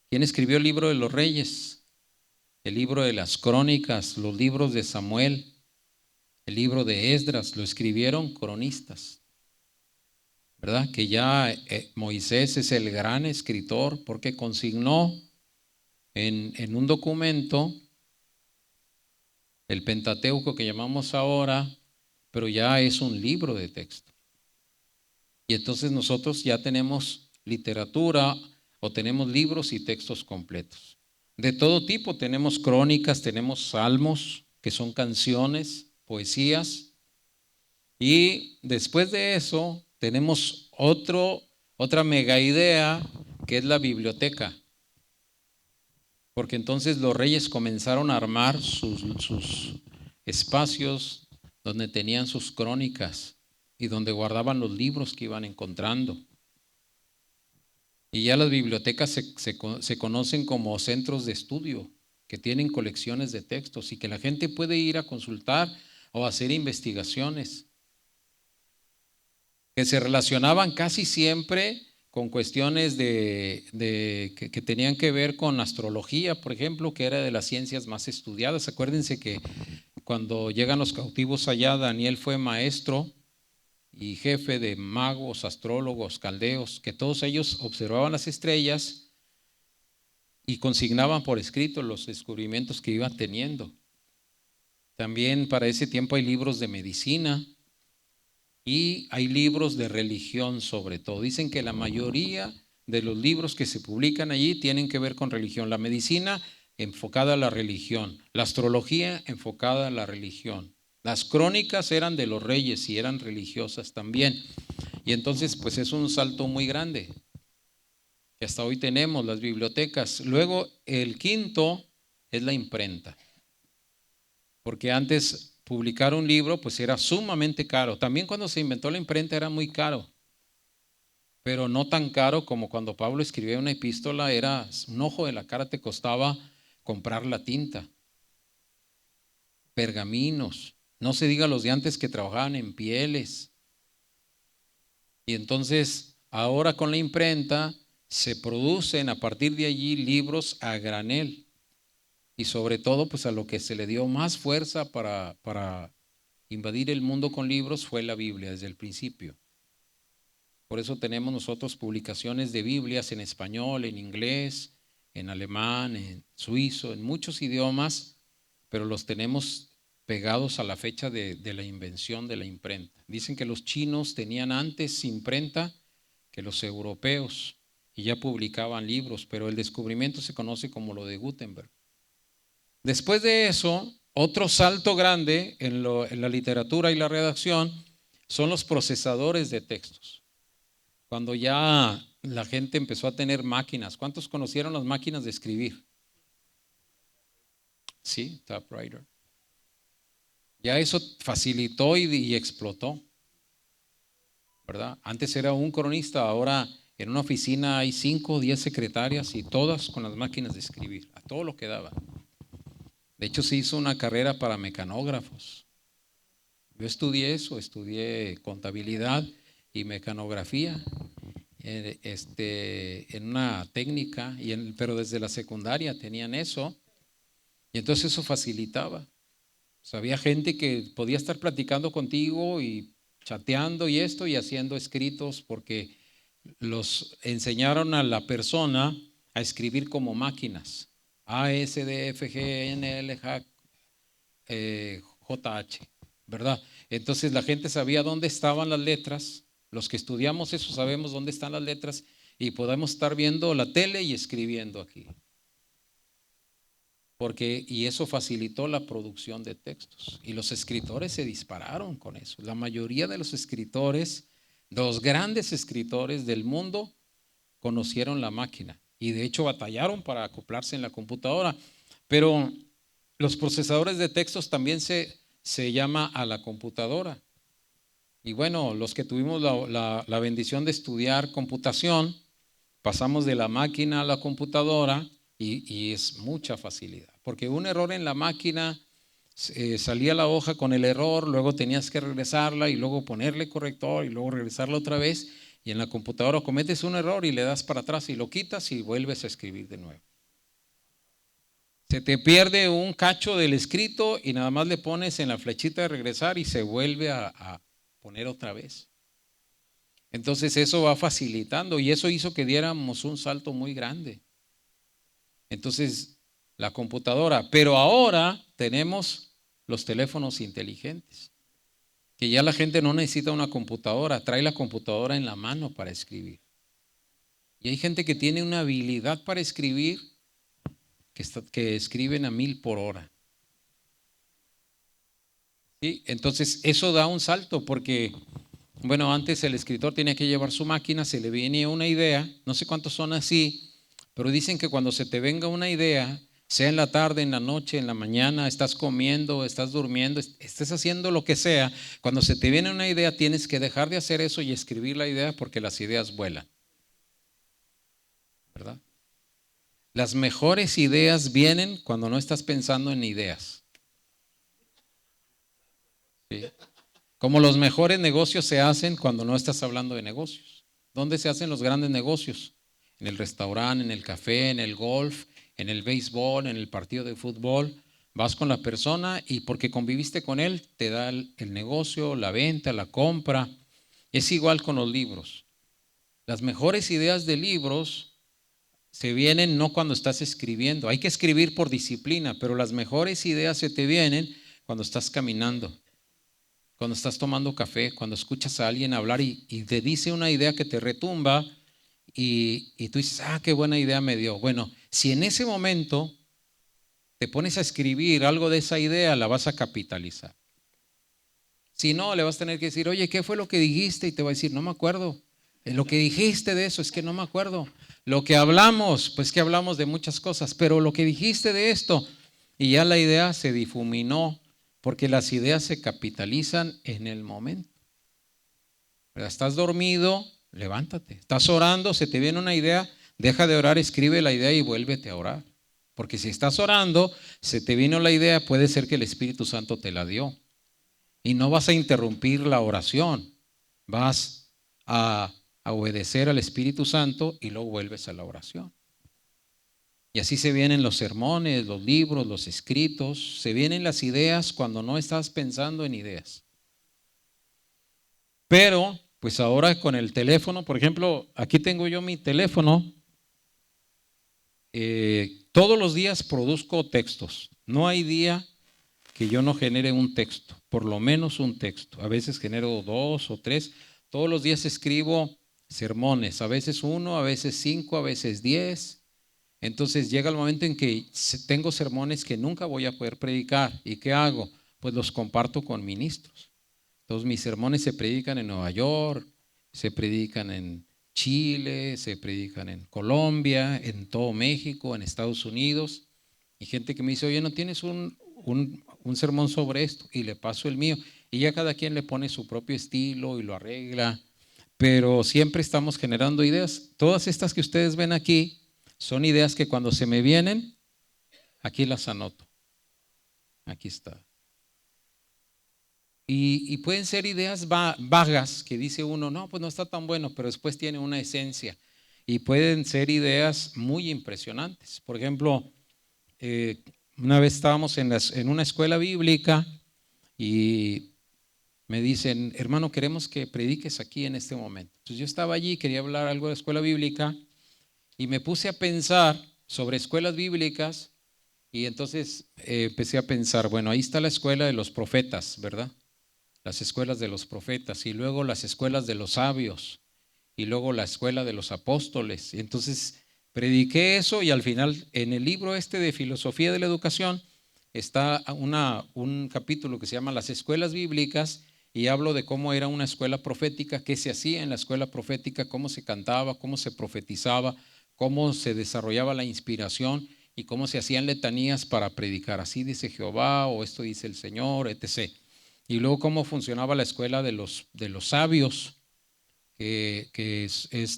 ¿Quién escribió el libro de los reyes? El libro de las crónicas, los libros de Samuel, el libro de Esdras, lo escribieron cronistas, ¿verdad? Que ya Moisés es el gran escritor porque consignó en un documento el Pentateuco que llamamos ahora, pero ya es un libro de texto. Y entonces nosotros ya tenemos literatura o tenemos libros y textos completos. De todo tipo, tenemos crónicas, tenemos salmos, que son canciones, poesías, y después de eso tenemos otra mega idea que es la biblioteca, porque entonces los reyes comenzaron a armar sus espacios donde tenían sus crónicas y donde guardaban los libros que iban encontrando. Y ya las bibliotecas se conocen como centros de estudio, que tienen colecciones de textos y que la gente puede ir a consultar o hacer investigaciones, que se relacionaban casi siempre con cuestiones que tenían que ver con astrología, por ejemplo, que era de las ciencias más estudiadas. Acuérdense que cuando llegan los cautivos allá, Daniel fue maestro y jefe de magos, astrólogos, caldeos, que todos ellos observaban las estrellas y consignaban por escrito los descubrimientos que iban teniendo. También para ese tiempo hay libros de medicina y hay libros de religión sobre todo. Dicen que la mayoría de los libros que se publican allí tienen que ver con religión. La medicina enfocada a la religión, la astrología enfocada a la religión. Las crónicas eran de los reyes y eran religiosas también. Y entonces pues es un salto muy grande que hasta hoy tenemos las bibliotecas. Luego el quinto es la imprenta, porque antes publicar un libro pues era sumamente caro. También cuando se inventó la imprenta era muy caro, pero no tan caro como cuando Pablo escribía una epístola. Era un ojo de la cara, te costaba comprar la tinta. pergaminos, no se diga los de antes que trabajaban en pieles. Y entonces ahora con la imprenta se producen a partir de allí libros a granel. Y sobre todo, pues a lo que se le dio más fuerza para invadir el mundo con libros fue la Biblia desde el principio. Por eso tenemos nosotros publicaciones de Biblias en español, en inglés, en alemán, en suizo, en muchos idiomas, pero los tenemos pegados a la fecha de la invención de la imprenta. Dicen que los chinos tenían antes imprenta que los europeos y ya publicaban libros, pero el descubrimiento se conoce como lo de Gutenberg. Después de eso, otro salto grande en la literatura y la redacción son los procesadores de textos. Cuando ya la gente empezó a tener máquinas, ¿cuántos conocieron las máquinas de escribir? Sí, typewriter. Ya eso facilitó y explotó, ¿verdad? Antes era un cronista, ahora en una oficina hay 5 o 10 secretarias y todas con las máquinas de escribir, a todo lo que daba. De hecho, se hizo una carrera para mecanógrafos. Yo estudié eso, estudié contabilidad y mecanografía en una técnica, pero desde la secundaria tenían eso, y entonces eso facilitaba. O sea, había gente que podía estar platicando contigo y chateando y esto y haciendo escritos porque los enseñaron a la persona a escribir como máquinas. A, S, D, F, G, N, L, J, H, ¿verdad? Entonces la gente sabía dónde estaban las letras. Los que estudiamos eso sabemos dónde están las letras y podemos estar viendo la tele y escribiendo aquí. Y eso facilitó la producción de textos. Y los escritores se dispararon con eso. La mayoría de los escritores, los grandes escritores del mundo, conocieron la máquina. Y de hecho batallaron para acoplarse en la computadora. Pero los procesadores de textos también se llama a la computadora. Y bueno, los que tuvimos la bendición de estudiar computación, pasamos de la máquina a la computadora y es mucha facilidad. Porque un error en la máquina, salía la hoja con el error, luego tenías que regresarla y luego ponerle corrector y luego regresarla otra vez. Y en la computadora cometes un error y le das para atrás y lo quitas y vuelves a escribir de nuevo. Se te pierde un cacho del escrito y nada más le pones en la flechita de regresar y se vuelve a poner otra vez. Entonces eso va facilitando y eso hizo que diéramos un salto muy grande. Entonces la computadora, pero ahora tenemos los teléfonos inteligentes, que ya la gente no necesita una computadora, trae la computadora en la mano para escribir. Y hay gente que tiene una habilidad para escribir que escriben a 1000 por hora. ¿Sí? Entonces eso da un salto porque, bueno, antes el escritor tenía que llevar su máquina, se le venía una idea, no sé cuántos son así, pero dicen que cuando se te venga una idea, sea en la tarde, en la noche, en la mañana, estás comiendo, estás durmiendo, estés haciendo lo que sea, cuando se te viene una idea tienes que dejar de hacer eso y escribir la idea porque las ideas vuelan, ¿verdad? Las mejores ideas vienen cuando no estás pensando en ideas. ¿Sí? Como los mejores negocios se hacen cuando no estás hablando de negocios. ¿Dónde se hacen los grandes negocios? En el restaurante, en el café, en el golf, en el béisbol, en el partido de fútbol. Vas con la persona y porque conviviste con él, te da el negocio, la venta, la compra. Es igual con los libros. Las mejores ideas de libros se vienen no cuando estás escribiendo. Hay que escribir por disciplina, pero las mejores ideas se te vienen cuando estás caminando, cuando estás tomando café, cuando escuchas a alguien hablar y te dice una idea que te retumba y tú dices, qué buena idea me dio. Bueno, si en ese momento te pones a escribir algo de esa idea, la vas a capitalizar. Si no, le vas a tener que decir, oye, ¿qué fue lo que dijiste? Y te va a decir, no me acuerdo. Lo que dijiste de eso es que no me acuerdo. Lo que hablamos, pues que hablamos de muchas cosas, pero lo que dijiste de esto, y ya la idea se difuminó, porque las ideas se capitalizan en el momento. Estás dormido, levántate. Estás orando, se te viene una idea, deja de orar, escribe la idea y vuélvete a orar. Porque si estás orando, se te vino la idea, puede ser que el Espíritu Santo te la dio. Y no vas a interrumpir la oración, vas a obedecer al Espíritu Santo y luego vuelves a la oración. Y así se vienen los sermones, los libros, los escritos, se vienen las ideas cuando no estás pensando en ideas. Pero, pues ahora con el teléfono, por ejemplo, aquí tengo yo mi teléfono, todos los días produzco textos, no hay día que yo no genere un texto, por lo menos un texto, a veces genero 2 o 3, todos los días escribo sermones, a veces 1, a veces 5, a veces 10. Entonces llega el momento en que tengo sermones que nunca voy a poder predicar. ¿Y qué hago? Pues los comparto con ministros. Entonces mis sermones se predican en Nueva York, se predican en Chile, se predican en Colombia, en todo México, en Estados Unidos. Y gente que me dice, oye, ¿no tienes un sermón sobre esto? Y le paso el mío. Y ya cada quien le pone su propio estilo y lo arregla. Pero siempre estamos generando ideas. Todas estas que ustedes ven aquí son ideas que cuando se me vienen, aquí las anoto. Aquí está. Y pueden ser ideas vagas que dice uno, no, pues no está tan bueno, pero después tiene una esencia. Y pueden ser ideas muy impresionantes. Por ejemplo, una vez estábamos en una escuela bíblica y me dicen, hermano, queremos que prediques aquí en este momento. Entonces yo estaba allí, quería hablar algo de la escuela bíblica. Y me puse a pensar sobre escuelas bíblicas y entonces empecé a pensar, bueno, ahí está la escuela de los profetas, ¿verdad? Las escuelas de los profetas y luego las escuelas de los sabios y luego la escuela de los apóstoles. Y entonces prediqué eso y al final en el libro este de Filosofía de la Educación está un capítulo que se llama Las escuelas bíblicas y hablo de cómo era una escuela profética, qué se hacía en la escuela profética, cómo se cantaba, cómo se profetizaba, cómo se desarrollaba la inspiración y cómo se hacían letanías para predicar. Así dice Jehová o esto dice el Señor, etc. Y luego cómo funcionaba la escuela de los sabios,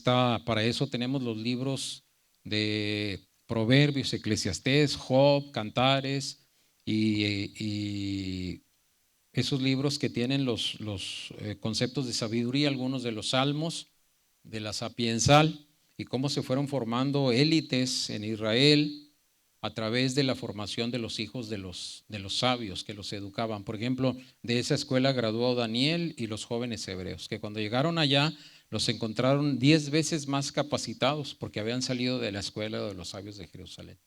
para eso tenemos los libros de Proverbios, Eclesiastés, Job, Cantares y esos libros que tienen los conceptos de sabiduría, algunos de los salmos, de la sapiensal y cómo se fueron formando élites en Israel a través de la formación de los hijos de los sabios que los educaban. Por ejemplo, de esa escuela graduó Daniel y los jóvenes hebreos, que cuando llegaron allá los encontraron 10 veces más capacitados porque habían salido de la escuela de los sabios de Jerusalén.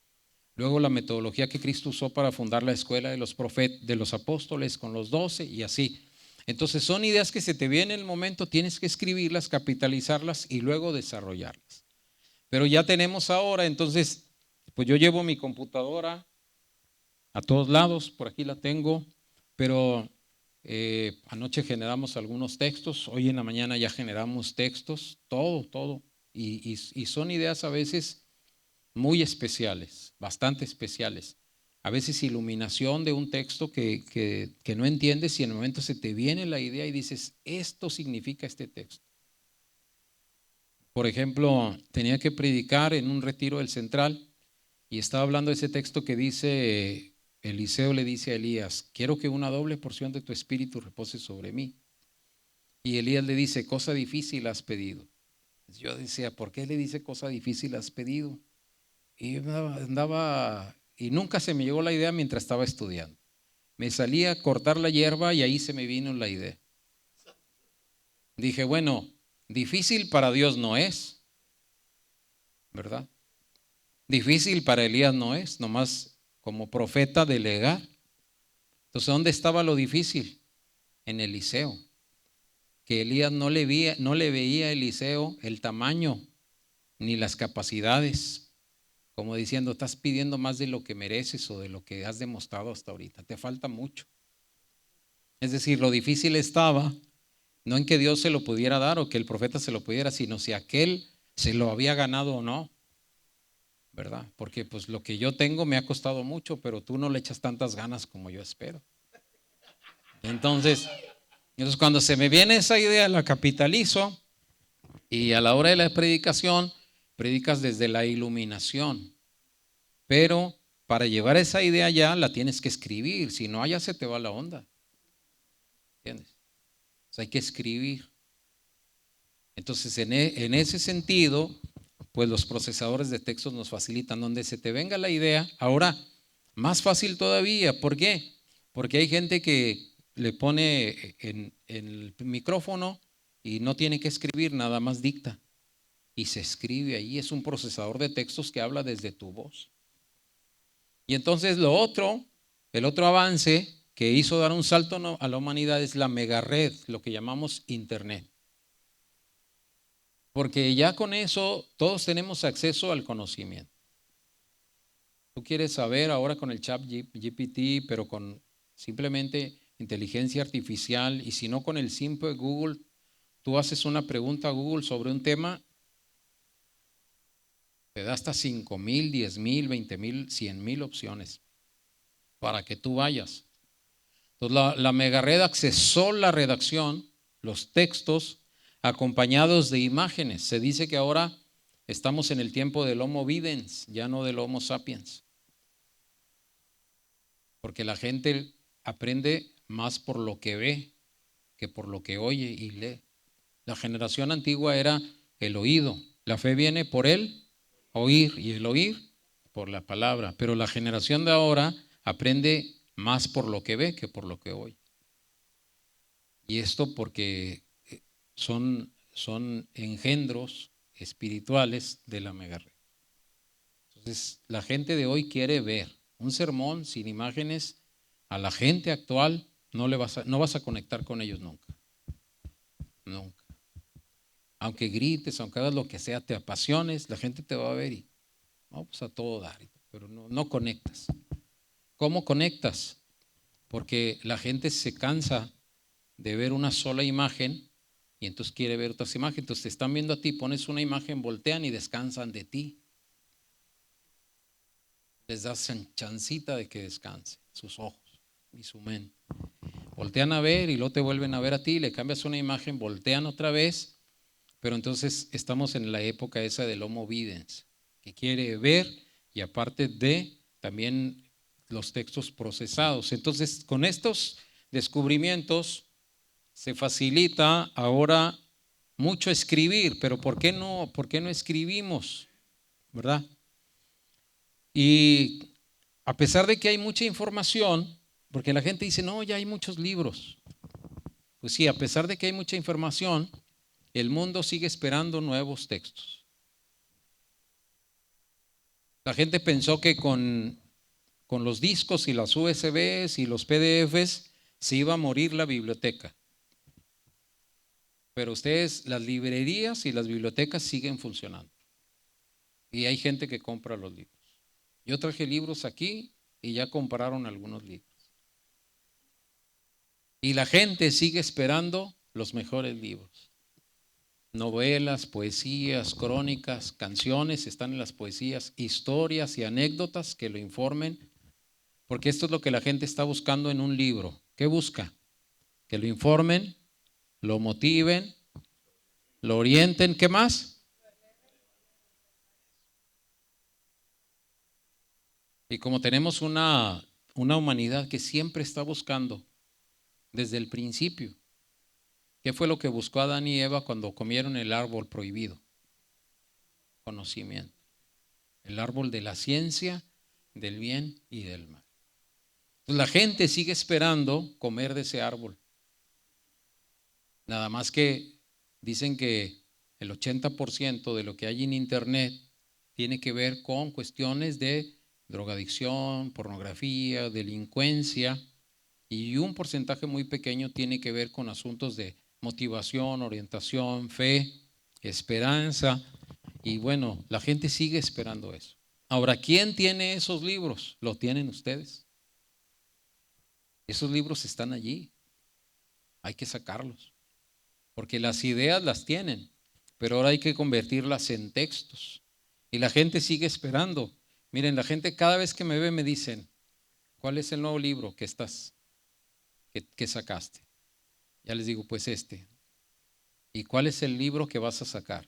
Luego la metodología que Cristo usó para fundar la escuela de los apóstoles con los 12 y así. Entonces son ideas que se te vienen en el momento, tienes que escribirlas, capitalizarlas y luego desarrollarlas. Pero ya tenemos ahora, entonces, pues yo llevo mi computadora a todos lados, por aquí la tengo, pero anoche generamos algunos textos, hoy en la mañana ya generamos textos, todo. Y son ideas a veces muy especiales, bastante especiales. A veces iluminación de un texto que no entiendes y en el momento se te viene la idea y dices, esto significa este texto. Por ejemplo, tenía que predicar en un retiro del Central y estaba hablando de ese texto que dice, Eliseo le dice a Elías, quiero que una doble porción de tu espíritu repose sobre mí. Y Elías le dice, cosa difícil has pedido. Yo decía, ¿por qué le dice cosa difícil has pedido? Y andaba, y nunca se me llegó la idea mientras estaba estudiando. Me salía a cortar la hierba y ahí se me vino la idea. Dije, bueno, difícil para Dios no es, ¿verdad? Difícil para Elías no es, nomás como profeta delegar. Entonces, ¿dónde estaba lo difícil? En Eliseo. Que Elías no le veía a Eliseo el tamaño ni las capacidades, como diciendo, estás pidiendo más de lo que mereces o de lo que has demostrado hasta ahorita, te falta mucho. Es decir, lo difícil estaba no en que Dios se lo pudiera dar o que el profeta se lo pudiera, sino si aquel se lo había ganado o no, ¿verdad? Porque pues lo que yo tengo me ha costado mucho, pero tú no le echas tantas ganas como yo espero. Entonces cuando se me viene esa idea, la capitalizo y a la hora de la predicación, predicas desde la iluminación, pero para llevar esa idea ya la tienes que escribir, si no, ya se te va la onda. ¿Entiendes? O sea, hay que escribir. Entonces, en ese sentido, pues los procesadores de textos nos facilitan. Donde se te venga la idea, ahora, más fácil todavía. ¿Por qué? Porque hay gente que le pone en el micrófono y no tiene que escribir, nada más dicta. Y se escribe ahí, es un procesador de textos que habla desde tu voz. Y entonces el otro avance que hizo dar un salto a la humanidad es la megared, lo que llamamos Internet. Porque ya con eso todos tenemos acceso al conocimiento. Tú quieres saber ahora con el chat GPT, pero con simplemente inteligencia artificial, y si no con el simple Google, tú haces una pregunta a Google sobre un tema, te da hasta 5,000, 10,000, 20,000, 100,000 opciones para que tú vayas. Entonces la megared accesó la redacción, los textos, acompañados de imágenes. Se dice que ahora estamos en el tiempo del Homo videns, ya no del Homo sapiens. Porque la gente aprende más por lo que ve que por lo que oye y lee. La generación antigua era el oído. La fe viene por el oír y el oír por la palabra. Pero la generación de ahora aprende más por lo que ve que por lo que oye. Y esto porque son engendros espirituales de la megared. Entonces, la gente de hoy quiere ver un sermón sin imágenes. A la gente actual no vas a conectar con ellos nunca. Nunca. Aunque grites, aunque hagas lo que sea, te apasiones, la gente te va a ver y pues a todo dar, pero no conectas. ¿Cómo conectas? Porque la gente se cansa de ver una sola imagen y entonces quiere ver otras imágenes. Entonces te están viendo a ti, pones una imagen, voltean y descansan de ti. Les das chancita de que descanse sus ojos y su mente. Voltean a ver y luego te vuelven a ver a ti, le cambias una imagen, voltean otra vez, pero entonces estamos en la época esa del Homo videns, que quiere ver y aparte de también los textos procesados. Entonces, con estos descubrimientos se facilita ahora mucho escribir, pero ¿por qué no escribimos? ¿Verdad? Y a pesar de que hay mucha información, porque la gente dice, no, ya hay muchos libros. Pues sí, a pesar de que hay mucha información, el mundo sigue esperando nuevos textos. La gente pensó que con los discos y las USBs y los PDFs se iba a morir la biblioteca. Pero las librerías y las bibliotecas siguen funcionando. Y hay gente que compra los libros. Yo traje libros aquí y ya compraron algunos libros. Y la gente sigue esperando los mejores libros. Novelas, poesías, crónicas, canciones, están en las poesías, historias y anécdotas que lo informen, porque esto es lo que la gente está buscando en un libro. ¿Qué busca? Que lo informen, lo motiven, lo orienten. ¿Qué más? Y como tenemos una humanidad que siempre está buscando desde el principio, ¿qué fue lo que buscó Adán y Eva cuando comieron el árbol prohibido? Conocimiento. El árbol de la ciencia, del bien y del mal. Entonces, la gente sigue esperando comer de ese árbol. Nada más que dicen que el 80% de lo que hay en internet tiene que ver con cuestiones de drogadicción, pornografía, delincuencia, y un porcentaje muy pequeño tiene que ver con asuntos de motivación, orientación, fe, esperanza. Y bueno, la gente sigue esperando eso. Ahora, ¿quién tiene esos libros? Lo tienen ustedes. Esos libros están allí. Hay que sacarlos. Porque las ideas las tienen, pero ahora hay que convertirlas en textos. Y la gente sigue esperando. Miren, la gente cada vez que me ve me dicen, ¿cuál es el nuevo libro que sacaste? Ya les digo, pues este. ¿Y cuál es el libro que vas a sacar?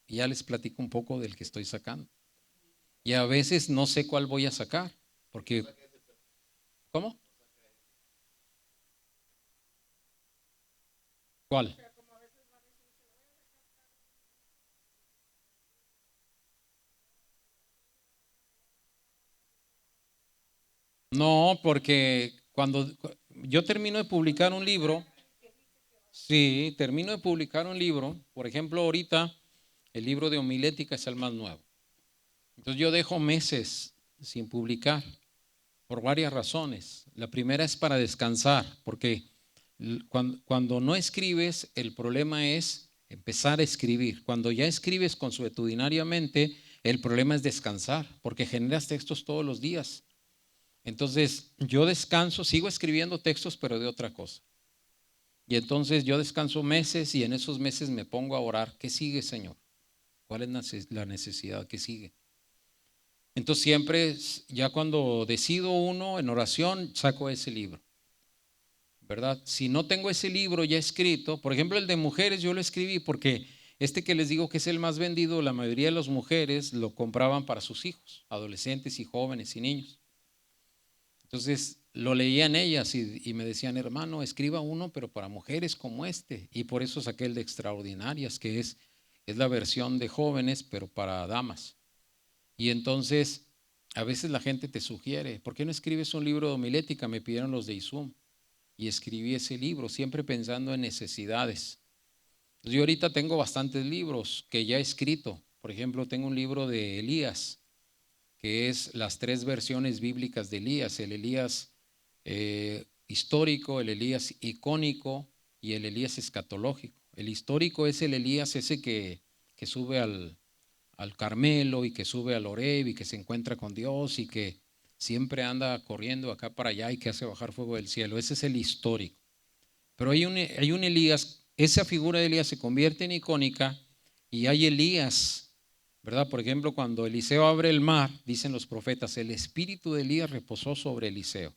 Y ya les platico un poco del que estoy sacando. Y a veces no sé cuál voy a sacar. Porque, ¿cómo? ¿Cuál? No, porque cuando yo termino de publicar un libro, sí, termino de publicar un libro, por ejemplo, ahorita el libro de homilética es el más nuevo. Entonces yo dejo meses sin publicar por varias razones. La primera es para descansar, porque cuando no escribes, el problema es empezar a escribir. Cuando ya escribes consuetudinariamente, el problema es descansar, porque generas textos todos los días. Entonces yo descanso, sigo escribiendo textos, pero de otra cosa. Y entonces yo descanso meses y en esos meses me pongo a orar. ¿Qué sigue, Señor? ¿Cuál es la necesidad que sigue? Entonces siempre, ya cuando decido uno en oración, saco ese libro, ¿verdad? Si no tengo ese libro ya escrito, por ejemplo el de mujeres yo lo escribí porque este que les digo que es el más vendido, la mayoría de las mujeres lo compraban para sus hijos, adolescentes y jóvenes y niños. Entonces lo leían ellas y me decían, hermano, escriba uno, pero para mujeres como este. Y por eso saqué el de Extraordinarias, que es la versión de jóvenes, pero para damas. Y entonces, a veces la gente te sugiere, ¿por qué no escribes un libro de homilética? Me pidieron los de Izum y escribí ese libro, siempre pensando en necesidades. Yo ahorita tengo bastantes libros que ya he escrito. Por ejemplo, tengo un libro de Elías, que es las tres versiones bíblicas de Elías, el Elías histórico, el Elías icónico y el Elías escatológico. El histórico es el Elías ese que sube al Carmelo y que sube al Horeb y que se encuentra con Dios y que siempre anda corriendo acá para allá y que hace bajar fuego del cielo. Ese es el histórico. Pero hay un Elías, esa figura de Elías se convierte en icónica y hay Elías, ¿verdad? Por ejemplo, cuando Eliseo abre el mar, dicen los profetas, el espíritu de Elías reposó sobre Eliseo.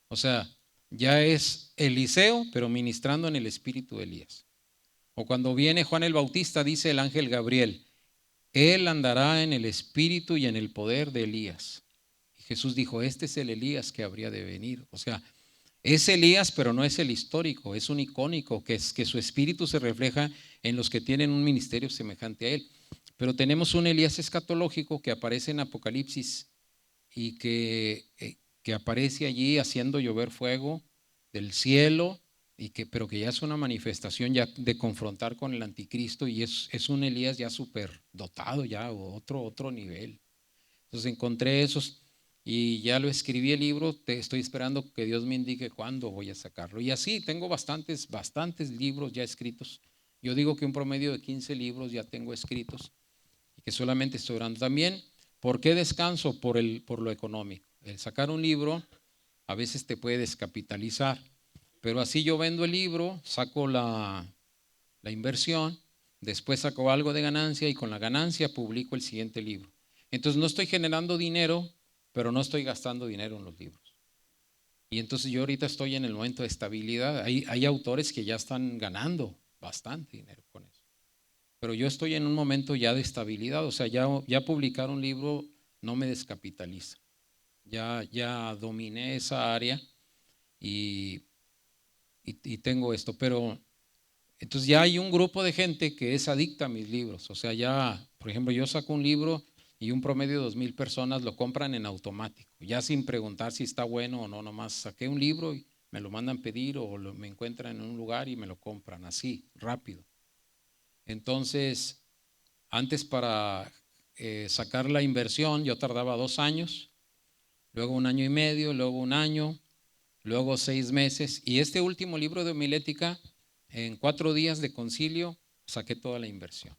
O sea, ya es Eliseo, pero ministrando en el espíritu de Elías. O cuando viene Juan el Bautista, dice el ángel Gabriel, él andará en el espíritu y en el poder de Elías. Y Jesús dijo, este es el Elías que habría de venir. O sea, es Elías, pero no es el histórico, es un icónico, que es que su espíritu se refleja en los que tienen un ministerio semejante a él. Pero tenemos un Elías escatológico que aparece en Apocalipsis y que aparece allí haciendo llover fuego del cielo, pero que ya es una manifestación ya de confrontar con el anticristo y es un Elías ya súper dotado, ya otro nivel. Entonces encontré esos y ya lo escribí el libro, estoy esperando que Dios me indique cuándo voy a sacarlo. Y así tengo bastantes libros ya escritos. Yo digo que un promedio de 15 libros ya tengo escritos y que solamente estoy orando. También, ¿por qué descanso? Por lo económico. El sacar un libro a veces te puede descapitalizar, pero así yo vendo el libro, saco la inversión, después saco algo de ganancia y con la ganancia publico el siguiente libro. Entonces no estoy generando dinero, pero no estoy gastando dinero en los libros. Y entonces yo ahorita estoy en el momento de estabilidad. Hay autores que ya están ganando bastante dinero con eso. Pero yo estoy en un momento ya de estabilidad, o sea, ya publicar un libro no me descapitaliza. Ya dominé esa área y, y tengo esto, pero entonces ya hay un grupo de gente que es adicta a mis libros. O sea, ya, por ejemplo, yo saco un libro y un promedio de 2,000 personas lo compran en automático, ya sin preguntar si está bueno o no, nomás saqué un libro y me lo mandan pedir o me encuentran en un lugar y me lo compran así, rápido. Entonces, antes para sacar la inversión yo tardaba 2 años, luego 1 año y medio, luego 1 año, luego 6 meses. Y este último libro de homilética, en 4 días de concilio, saqué toda la inversión.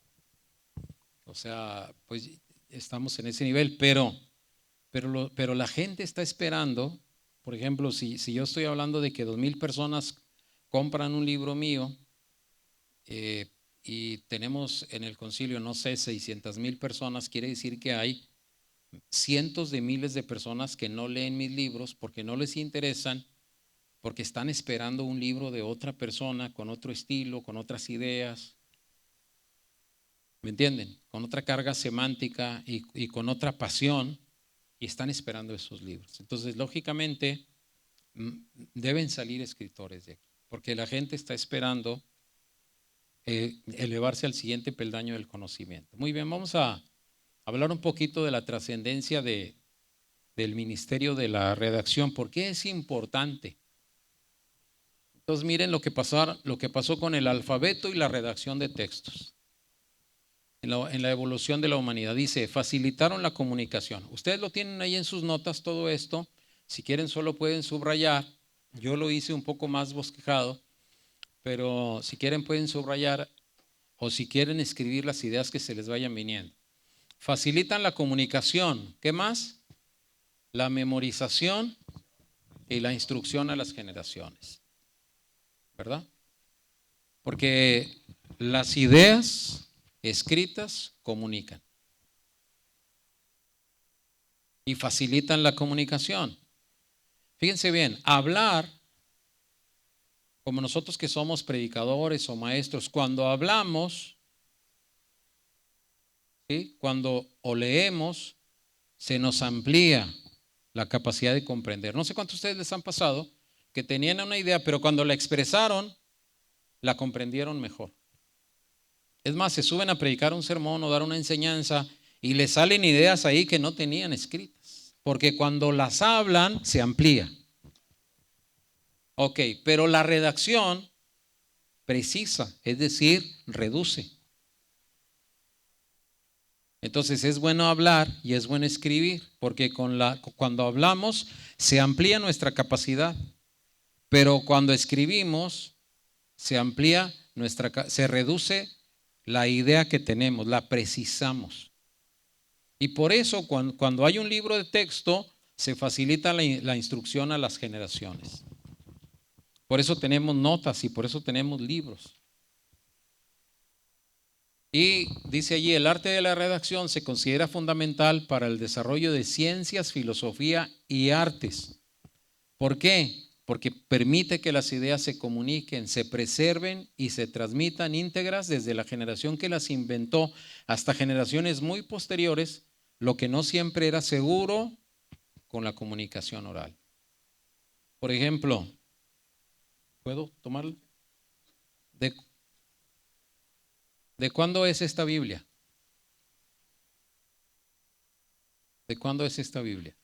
O sea, pues estamos en ese nivel, pero la gente está esperando, por ejemplo, si yo estoy hablando de que 2,000 personas compran un libro mío eh, y tenemos en el concilio, no sé, 600,000 personas, quiere decir que hay cientos de miles de personas que no leen mis libros porque no les interesan, porque están esperando un libro de otra persona con otro estilo, con otras ideas, ¿me entienden? Con otra carga semántica y con otra pasión. y están esperando esos libros. Entonces, lógicamente, deben salir escritores de aquí, porque la gente está esperando elevarse al siguiente peldaño del conocimiento. Muy bien, vamos a hablar un poquito de la trascendencia del ministerio de la redacción. ¿Por qué es importante? Entonces miren lo que pasó con el alfabeto y la redacción de textos. En la evolución de la humanidad, dice, facilitaron la comunicación. Ustedes lo tienen ahí en sus notas todo esto. Si quieren solo pueden subrayar. Yo lo hice un poco más bosquejado, pero si quieren pueden subrayar o si quieren escribir las ideas que se les vayan viniendo. Facilitan la comunicación. ¿Qué más? La memorización y la instrucción a las generaciones. ¿Verdad? Porque las ideas escritas comunican y facilitan la comunicación. Fíjense bien, hablar, como nosotros que somos predicadores o maestros, cuando hablamos, ¿sí? Cuando o leemos, se nos amplía la capacidad de comprender. No sé cuántos de ustedes les han pasado que tenían una idea, pero cuando la expresaron, la comprendieron mejor. Es más, se suben a predicar un sermón o dar una enseñanza y les salen ideas ahí que no tenían escritas, porque cuando las hablan se amplía. Ok, pero la redacción precisa, es decir, reduce. Entonces es bueno hablar y es bueno escribir, porque cuando hablamos se amplía nuestra capacidad, pero cuando escribimos se reduce la idea que tenemos, la precisamos. Y por eso cuando hay un libro de texto se facilita la instrucción a las generaciones. Por eso tenemos notas y por eso tenemos libros. Y dice allí, el arte de la redacción se considera fundamental para el desarrollo de ciencias, filosofía y artes. ¿Por qué? Porque permite que las ideas se comuniquen, se preserven y se transmitan íntegras desde la generación que las inventó hasta generaciones muy posteriores, lo que no siempre era seguro con la comunicación oral. Por ejemplo, ¿puedo tomarlo? ¿De cuándo es esta Biblia? ¿De cuándo es esta Biblia?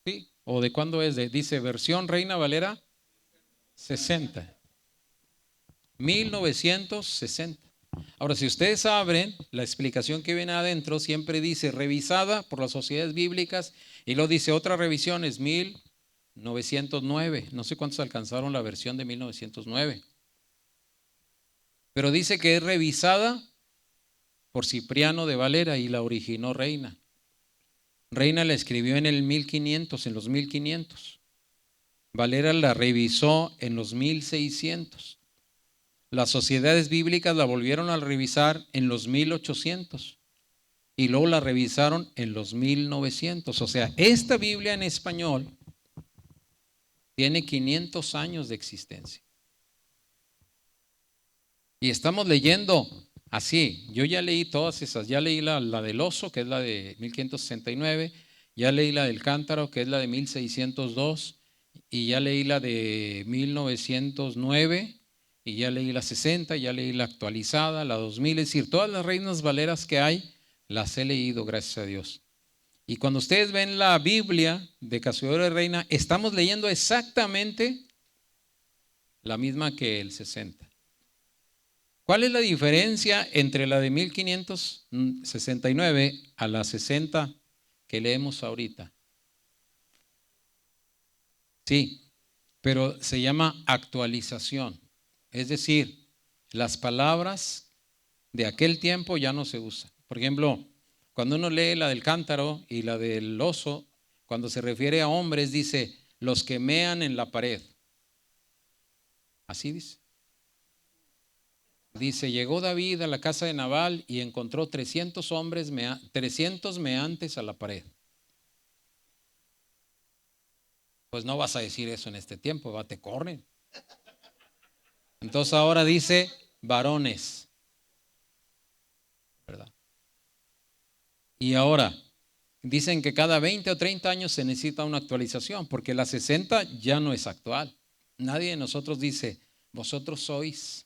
¿Sí? ¿O de cuándo es? Dice versión Reina Valera 60. 1960. Ahora, si ustedes abren la explicación que viene adentro, siempre dice revisada por las sociedades bíblicas y luego dice otra revisión es 1909. No sé cuántos alcanzaron la versión de 1909. Pero dice que es revisada por Cipriano de Valera y la originó Reina. Reina la escribió en el 1500, en los 1500. Valera la revisó en los 1600. Las sociedades bíblicas la volvieron a revisar en los 1800 y luego la revisaron en los 1900. O sea, esta Biblia en español tiene 500 años de existencia. Y estamos leyendo así. Yo ya leí todas esas. Ya leí la del oso, que es la de 1569. Ya leí la del cántaro, que es la de 1602. Y ya leí la de 1909. Y ya leí la 60, ya leí la actualizada, la 2000. Es decir, todas las reinas valeras que hay, las he leído, gracias a Dios. Y cuando ustedes ven la Biblia de Casiodoro de Reina, estamos leyendo exactamente la misma que el 60. ¿Cuál es la diferencia entre la de 1569 a la 60 que leemos ahorita? Sí, pero se llama actualización. Es decir, las palabras de aquel tiempo ya no se usan. Por ejemplo, cuando uno lee la del cántaro y la del oso, cuando se refiere a hombres, dice, los que mean en la pared. Así dice. Dice, llegó David a la casa de Nabal y encontró 300 hombres, 300 meantes a la pared. Pues no vas a decir eso en este tiempo, te corren. Entonces ahora dice varones. ¿verdad? Y ahora, dicen que cada 20 o 30 años se necesita una actualización, porque la 60 ya no es actual. Nadie de nosotros dice, vosotros sois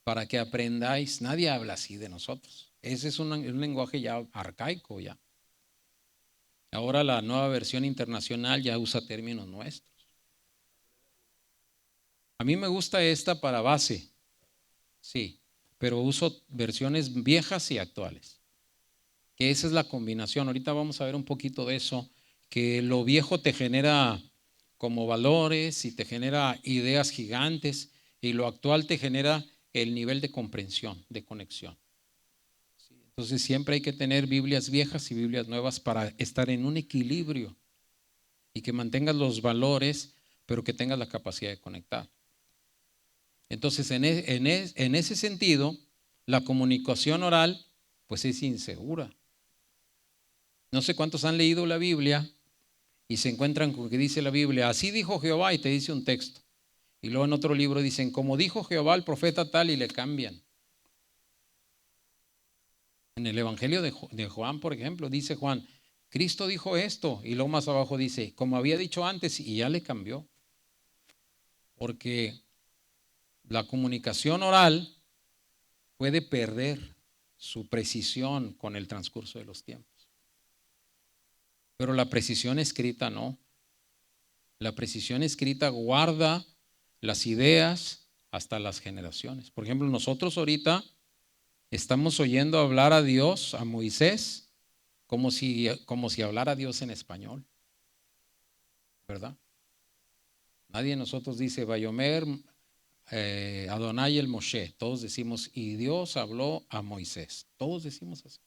para que aprendáis. Nadie habla así de nosotros. Ese es un lenguaje ya arcaico ya. Ahora la nueva versión internacional ya usa términos nuestros. A mí me gusta esta para base, sí, pero uso versiones viejas y actuales. Que esa es la combinación. Ahorita vamos a ver un poquito de eso, que lo viejo te genera como valores y te genera ideas gigantes y lo actual te genera el nivel de comprensión, de conexión. Entonces siempre hay que tener Biblias viejas y Biblias nuevas para estar en un equilibrio y que mantengas los valores, pero que tengas la capacidad de conectar. Entonces en ese sentido, la comunicación oral pues es insegura. No sé cuántos han leído la Biblia y se encuentran con que dice la Biblia, así dijo Jehová, y te dice un texto. Y luego en otro libro dicen, como dijo Jehová el profeta tal, y le cambian. En el Evangelio de Juan, por ejemplo, dice Juan, Cristo dijo esto, y luego más abajo dice, como había dicho antes, y ya le cambió. Porque la comunicación oral puede perder su precisión con el transcurso de los tiempos. Pero la precisión escrita no. La precisión escrita guarda las ideas hasta las generaciones. Por ejemplo, nosotros ahorita estamos oyendo hablar a Dios, a Moisés, como si hablara Dios en español, ¿verdad? Nadie de nosotros dice Vayomer Adonai el Moshe. Todos decimos, y Dios habló a Moisés. Todos decimos así.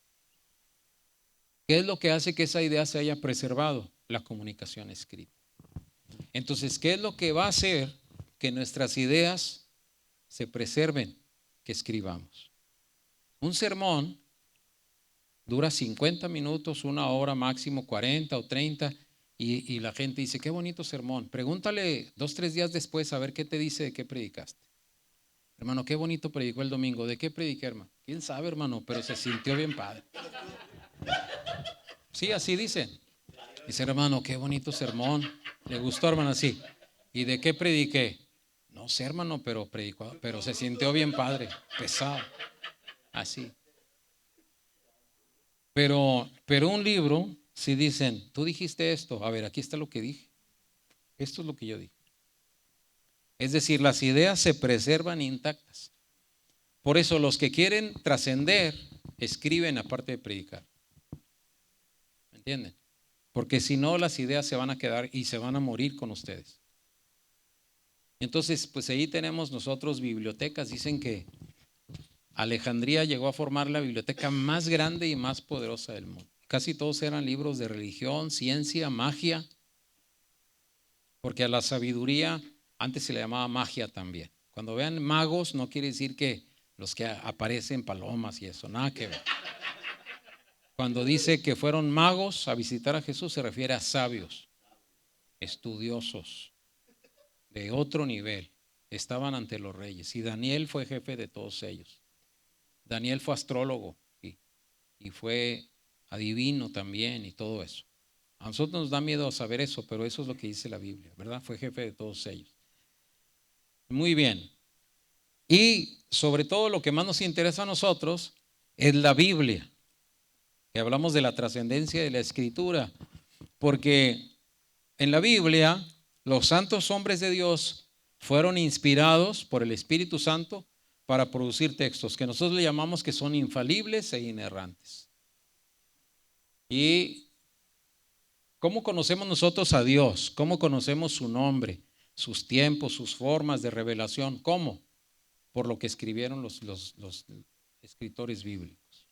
¿Qué es lo que hace que esa idea se haya preservado? La comunicación escrita. Entonces, ¿qué es lo que va a hacer que nuestras ideas se preserven? Que escribamos. Un sermón dura 50 minutos, una hora máximo, 40 o 30, y la gente dice, qué bonito sermón. Pregúntale 2, 3 días después a ver qué te dice de qué predicaste. Hermano, qué bonito predicó el domingo. ¿De qué prediqué, hermano? ¿Quién sabe, hermano? Pero se sintió bien padre. Sí, así dicen. Dice, hermano, qué bonito sermón. ¿Le gustó, hermano? Sí. ¿Y de qué prediqué? No sé, hermano, pero predicó, pero se sintió bien padre, pesado. Así. Pero un libro, si dicen, tú dijiste esto, a ver, aquí está lo que dije. Esto es lo que yo dije. Es decir, las ideas se preservan intactas. Por eso los que quieren trascender, escriben aparte de predicar. ¿Me entienden? Porque si no, las ideas se van a quedar y se van a morir con ustedes. Entonces, pues ahí tenemos nosotros bibliotecas. Dicen que Alejandría llegó a formar la biblioteca más grande y más poderosa del mundo. Casi todos eran libros de religión, ciencia, magia, porque a la sabiduría antes se le llamaba magia también. Cuando vean magos no quiere decir que los que aparecen palomas y eso, nada que ver. Cuando dice que fueron magos a visitar a Jesús se refiere a sabios, estudiosos, de otro nivel. Estaban ante los reyes y Daniel fue jefe de todos ellos. Daniel fue astrólogo y fue adivino también y todo eso. A nosotros nos da miedo saber eso, pero eso es lo que dice la Biblia, ¿verdad? Fue jefe de todos ellos. Muy bien. Y sobre todo lo que más nos interesa a nosotros es la Biblia, que hablamos de la trascendencia de la Escritura, porque en la Biblia los santos hombres de Dios fueron inspirados por el Espíritu Santo para producir textos que nosotros le llamamos que son infalibles e inerrantes. ¿Y cómo conocemos nosotros a Dios? ¿Cómo conocemos su nombre, sus tiempos, sus formas de revelación? ¿Cómo? Por lo que escribieron los escritores bíblicos.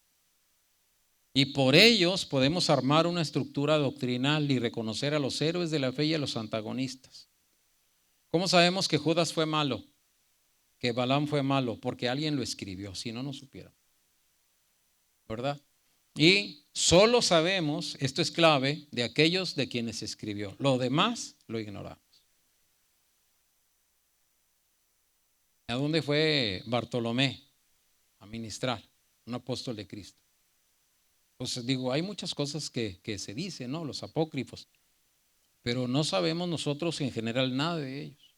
Y por ellos podemos armar una estructura doctrinal y reconocer a los héroes de la fe y a los antagonistas. ¿Cómo sabemos que Judas fue malo? Que Balaam fue malo, porque alguien lo escribió, si no, no supiéramos, ¿verdad? Y solo sabemos, esto es clave, de aquellos de quienes escribió. Lo demás lo ignoramos. ¿A dónde fue Bartolomé a ministrar? un apóstol de Cristo. Pues digo, hay muchas cosas que se dicen, ¿no? Los apócrifos, pero no sabemos nosotros en general nada de ellos,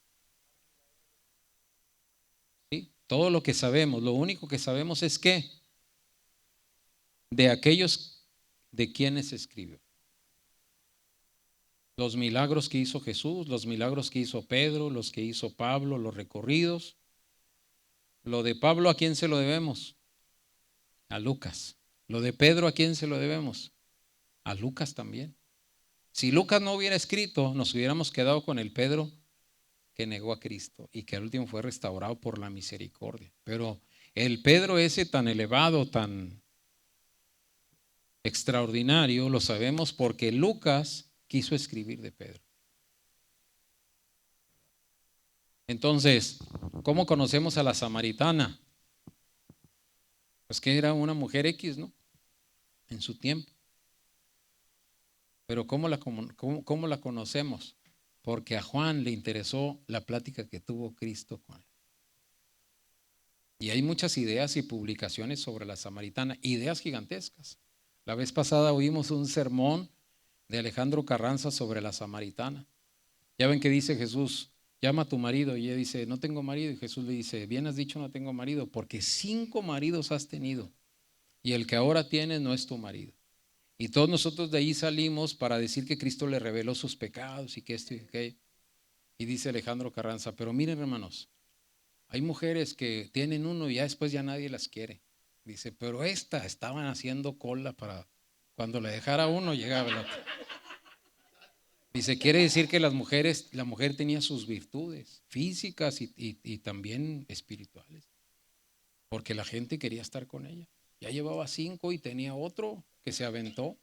¿sí? Todo lo que sabemos, lo único que sabemos es que de aquellos de quienes escribió. Los milagros que hizo Jesús, los milagros que hizo Pedro, los que hizo Pablo, los recorridos. Lo de Pablo, ¿a quién se lo debemos? A Lucas. Lo de Pedro, ¿a quién se lo debemos? A Lucas también. Si Lucas no hubiera escrito, nos hubiéramos quedado con el Pedro que negó a Cristo y que al último fue restaurado por la misericordia. Pero el Pedro ese tan elevado, tan extraordinario, lo sabemos porque Lucas quiso escribir de Pedro. Entonces, ¿cómo conocemos a la samaritana? Pues que era una mujer X, ¿no? En su tiempo. Pero ¿cómo la conocemos? Porque a Juan le interesó la plática que tuvo Cristo con él. Y hay muchas ideas y publicaciones sobre la samaritana, ideas gigantescas. La vez pasada oímos un sermón de Alejandro Carranza sobre la samaritana. Ya ven que dice Jesús, llama a tu marido, y ella dice, no tengo marido, y Jesús le dice, bien has dicho, no tengo marido, porque 5 maridos has tenido, y el que ahora tienes no es tu marido. Y todos nosotros de ahí salimos para decir que Cristo le reveló sus pecados y que esto y aquello. Y dice Alejandro Carranza, pero miren hermanos, hay mujeres que tienen uno y ya después ya nadie las quiere. Dice, pero estaban haciendo cola para cuando le dejara uno llegaba el otro. Dice, quiere decir que la mujer tenía sus virtudes físicas y también espirituales, porque la gente quería estar con ella. Ya llevaba 5 y tenía otro que se aventó.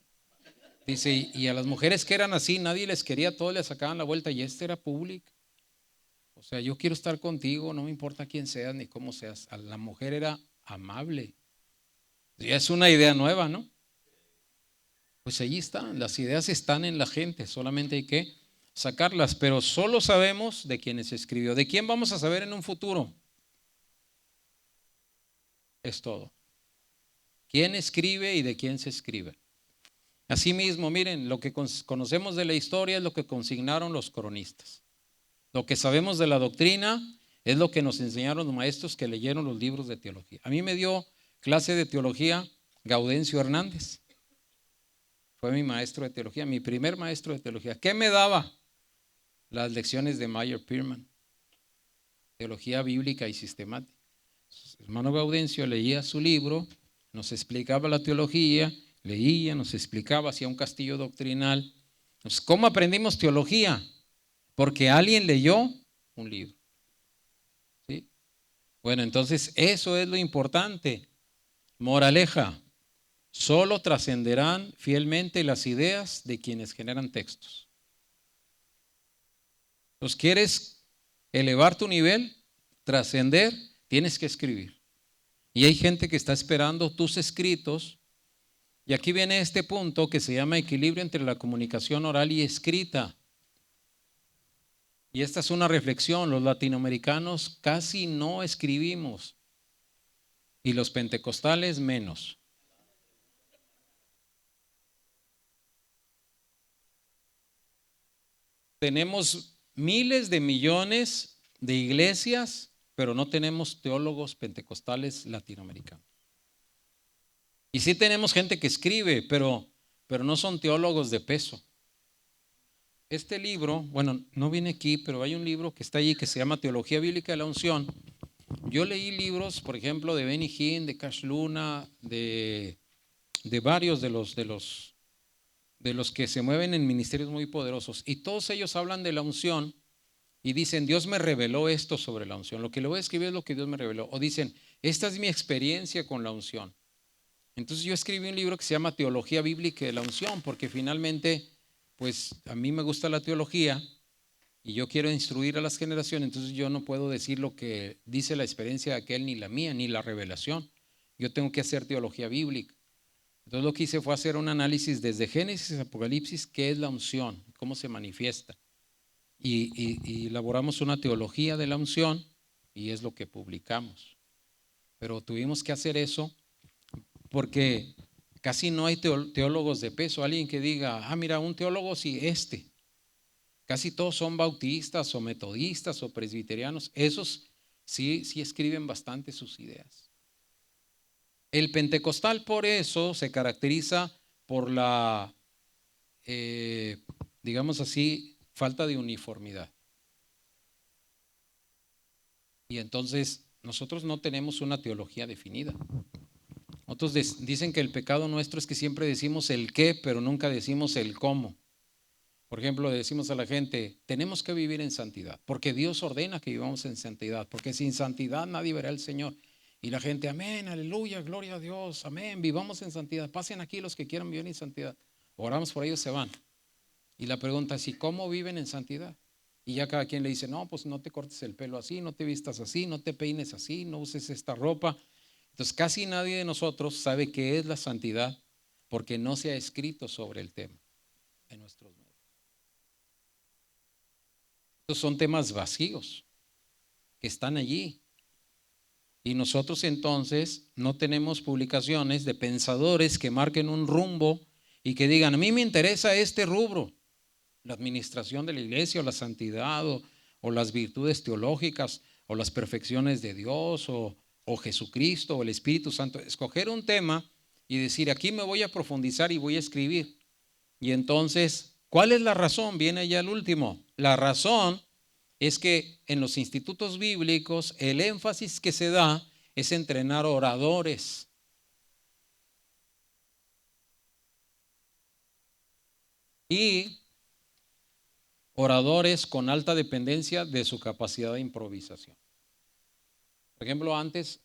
Dice, y a las mujeres que eran así, nadie les quería, todos les sacaban la vuelta y este era público. O sea, yo quiero estar contigo, no me importa quién seas ni cómo seas. A la mujer era amable. Ya es una idea nueva, ¿no? Pues allí están, las ideas están en la gente, solamente hay que sacarlas, pero solo sabemos de quién se escribió. ¿De quién vamos a saber en un futuro? Es todo. ¿Quién escribe y de quién se escribe? Asimismo, miren, lo que conocemos de la historia es lo que consignaron los cronistas. Lo que sabemos de la doctrina es lo que nos enseñaron los maestros que leyeron los libros de teología. A mí me dio clase de teología Gaudencio Hernández. Fue mi maestro de teología, mi primer maestro de teología. ¿Qué me daba? Las lecciones de Meyer Pearman, teología bíblica y sistemática. Hermano Gaudencio leía su libro, nos explicaba la teología, leía, nos explicaba, hacía un castillo doctrinal. Entonces, ¿cómo aprendimos teología? Porque alguien leyó un libro. ¿Sí? Bueno, entonces eso es lo importante. Moraleja, solo trascenderán fielmente las ideas de quienes generan textos. Entonces, ¿quieres elevar tu nivel? Trascender, tienes que escribir. Y hay gente que está esperando tus escritos. Y aquí viene este punto que se llama equilibrio entre la comunicación oral y escrita. Y esta es una reflexión, los latinoamericanos casi no escribimos y los pentecostales menos. Tenemos miles de millones de iglesias, pero no tenemos teólogos pentecostales latinoamericanos. Y sí tenemos gente que escribe, pero no son teólogos de peso. Este libro, bueno, no viene aquí, pero hay un libro que está allí que se llama Teología Bíblica de la Unción. Yo leí libros, por ejemplo, de Benny Hinn, de Cash Luna, de varios de los que se mueven en ministerios muy poderosos. Y todos ellos hablan de la unción y dicen, Dios me reveló esto sobre la unción. Lo que le voy a escribir es lo que Dios me reveló. O dicen, esta es mi experiencia con la unción. Entonces yo escribí un libro que se llama Teología Bíblica de la Unción, porque finalmente, pues a mí me gusta la teología y yo quiero instruir a las generaciones, entonces yo no puedo decir lo que dice la experiencia de aquel, ni la mía, ni la revelación. Yo tengo que hacer teología bíblica. Entonces lo que hice fue hacer un análisis desde Génesis a Apocalipsis, qué es la unción, cómo se manifiesta. Y elaboramos una teología de la unción y es lo que publicamos. Pero tuvimos que hacer eso porque casi no hay teólogos de peso. Alguien que diga, mira, un teólogo sí, casi todos son bautistas o metodistas o presbiterianos. Esos sí escriben bastante sus ideas. El pentecostal por eso se caracteriza por la, digamos así, falta de uniformidad. Y entonces nosotros no tenemos una teología definida. Otros dicen que el pecado nuestro es que siempre decimos el qué, pero nunca decimos el cómo. Por ejemplo, le decimos a la gente, tenemos que vivir en santidad, porque Dios ordena que vivamos en santidad, porque sin santidad nadie verá al Señor. Y la gente, amén, aleluya, gloria a Dios, amén, vivamos en santidad. Pasen aquí los que quieran vivir en santidad. Oramos por ellos, se van. Y la pregunta es, ¿y cómo viven en santidad? Y ya cada quien le dice, no, pues no te cortes el pelo así, no te vistas así, no te peines así, no uses esta ropa. Entonces casi nadie de nosotros sabe qué es la santidad porque no se ha escrito sobre el tema en nuestros medios. Estos son temas vacíos que están allí. Y nosotros entonces no tenemos publicaciones de pensadores que marquen un rumbo y que digan, a mí me interesa este rubro, la administración de la iglesia o la santidad o las virtudes teológicas o las perfecciones de Dios o Jesucristo o el Espíritu Santo. Escoger un tema y decir, aquí me voy a profundizar y voy a escribir. Y entonces, ¿cuál es la razón? Viene ya el último. La razón es que en los institutos bíblicos el énfasis que se da es entrenar oradores. Y oradores con alta dependencia de su capacidad de improvisación. Por ejemplo, antes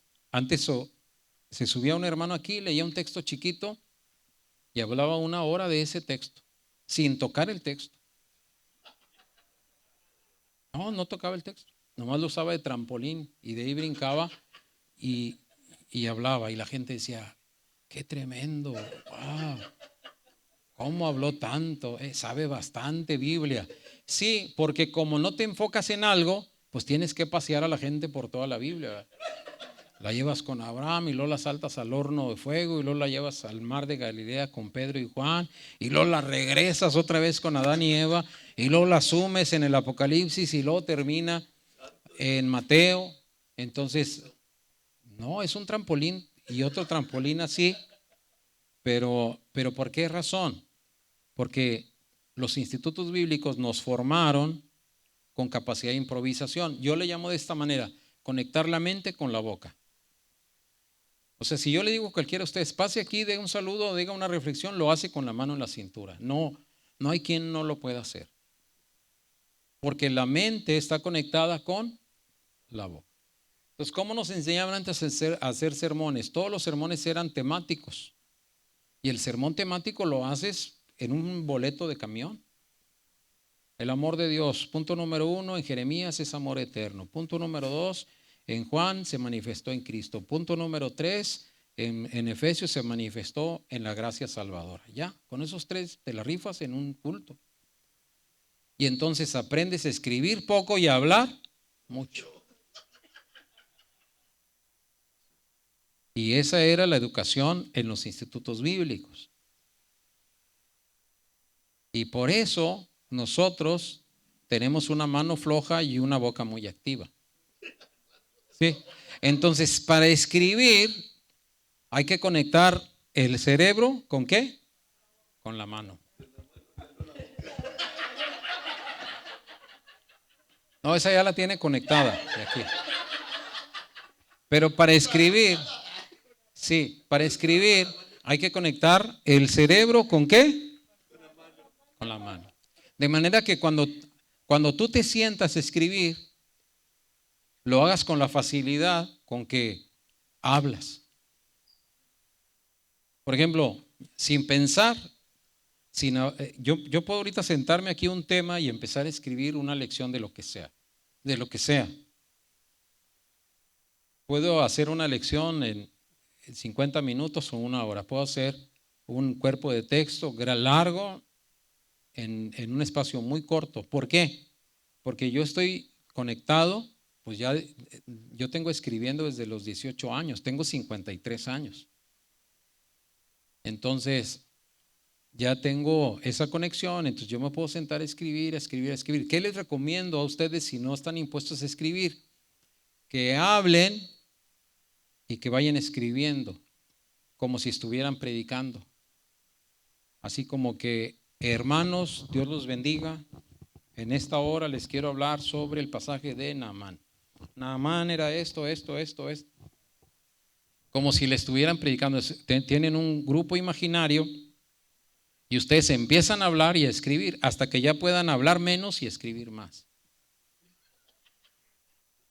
se subía un hermano aquí, leía un texto chiquito y hablaba 1 hora de ese texto, sin tocar el texto. No tocaba el texto, nomás lo usaba de trampolín y de ahí brincaba y hablaba. Y la gente decía, qué tremendo, wow, ¿cómo habló tanto? Sabe bastante Biblia. Sí, porque como no te enfocas en algo, pues tienes que pasear a la gente por toda la Biblia, ¿verdad? La llevas con Abraham y luego la saltas al horno de fuego y luego la llevas al mar de Galilea con Pedro y Juan y luego la regresas otra vez con Adán y Eva y luego la sumes en el Apocalipsis y luego termina en Mateo. Entonces, no, es un trampolín y otro trampolín así, pero ¿por qué razón? Porque los institutos bíblicos nos formaron con capacidad de improvisación. Yo le llamo de esta manera, conectar la mente con la boca. O sea, si yo le digo a cualquiera de ustedes, pase aquí, dé un saludo, diga una reflexión, lo hace con la mano en la cintura. No hay quien no lo pueda hacer. Porque la mente está conectada con la boca. Entonces, ¿cómo nos enseñaban antes a hacer sermones? Todos los sermones eran temáticos. Y el sermón temático lo haces en un boleto de camión. El amor de Dios, punto número 1, en Jeremías es amor eterno. Punto número 2, en Juan se manifestó en Cristo. Punto número 3, en Efesios se manifestó en la gracia salvadora. Ya, con esos 3 te la rifas en un culto. Y entonces aprendes a escribir poco y a hablar mucho. Y esa era la educación en los institutos bíblicos. Y por eso nosotros tenemos una mano floja y una boca muy activa. ¿Sí? Entonces, para escribir hay que conectar el cerebro ¿con qué? Con la mano. No, esa ya la tiene conectada de aquí. Pero para escribir, sí, para escribir hay que conectar el cerebro ¿con qué? Con la mano. De manera que cuando tú te sientas a escribir, lo hagas con la facilidad con que hablas. Por ejemplo, sin pensar, yo puedo ahorita sentarme aquí un tema y empezar a escribir una lección de lo que sea, de lo que sea. Puedo hacer una lección en 50 minutos o 1 hora. Puedo hacer un cuerpo de texto largo en un espacio muy corto. ¿Por qué? Porque yo estoy conectado, pues ya yo tengo escribiendo desde los 18 años, tengo 53 años. Entonces, ya tengo esa conexión, entonces yo me puedo sentar a escribir, a escribir, a escribir. ¿Qué les recomiendo a ustedes si no están impuestos a escribir? Que hablen y que vayan escribiendo, como si estuvieran predicando. Así como que, hermanos, Dios los bendiga. En esta hora les quiero hablar sobre el pasaje de Naamán. Naamán era esto, esto, esto, esto. Como si le estuvieran predicando. Tienen un grupo imaginario y ustedes empiezan a hablar y a escribir hasta que ya puedan hablar menos y escribir más.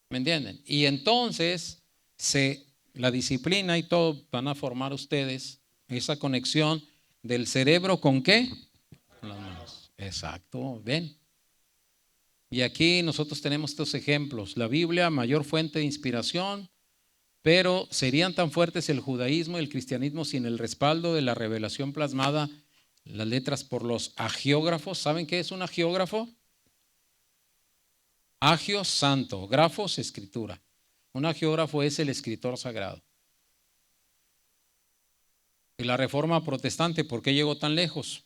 ¿Me entienden? Y entonces la disciplina y todo van a formar ustedes esa conexión del cerebro con ¿qué? Con las manos. Exacto, ven. Y aquí nosotros tenemos estos ejemplos. La Biblia, mayor fuente de inspiración, pero serían tan fuertes el judaísmo y el cristianismo sin el respaldo de la revelación plasmada, las letras por los agiógrafos. ¿Saben qué es un agiógrafo? Agios, santo, grafos, escritura. Un agiógrafo es el escritor sagrado. Y la reforma protestante, ¿por qué llegó tan lejos?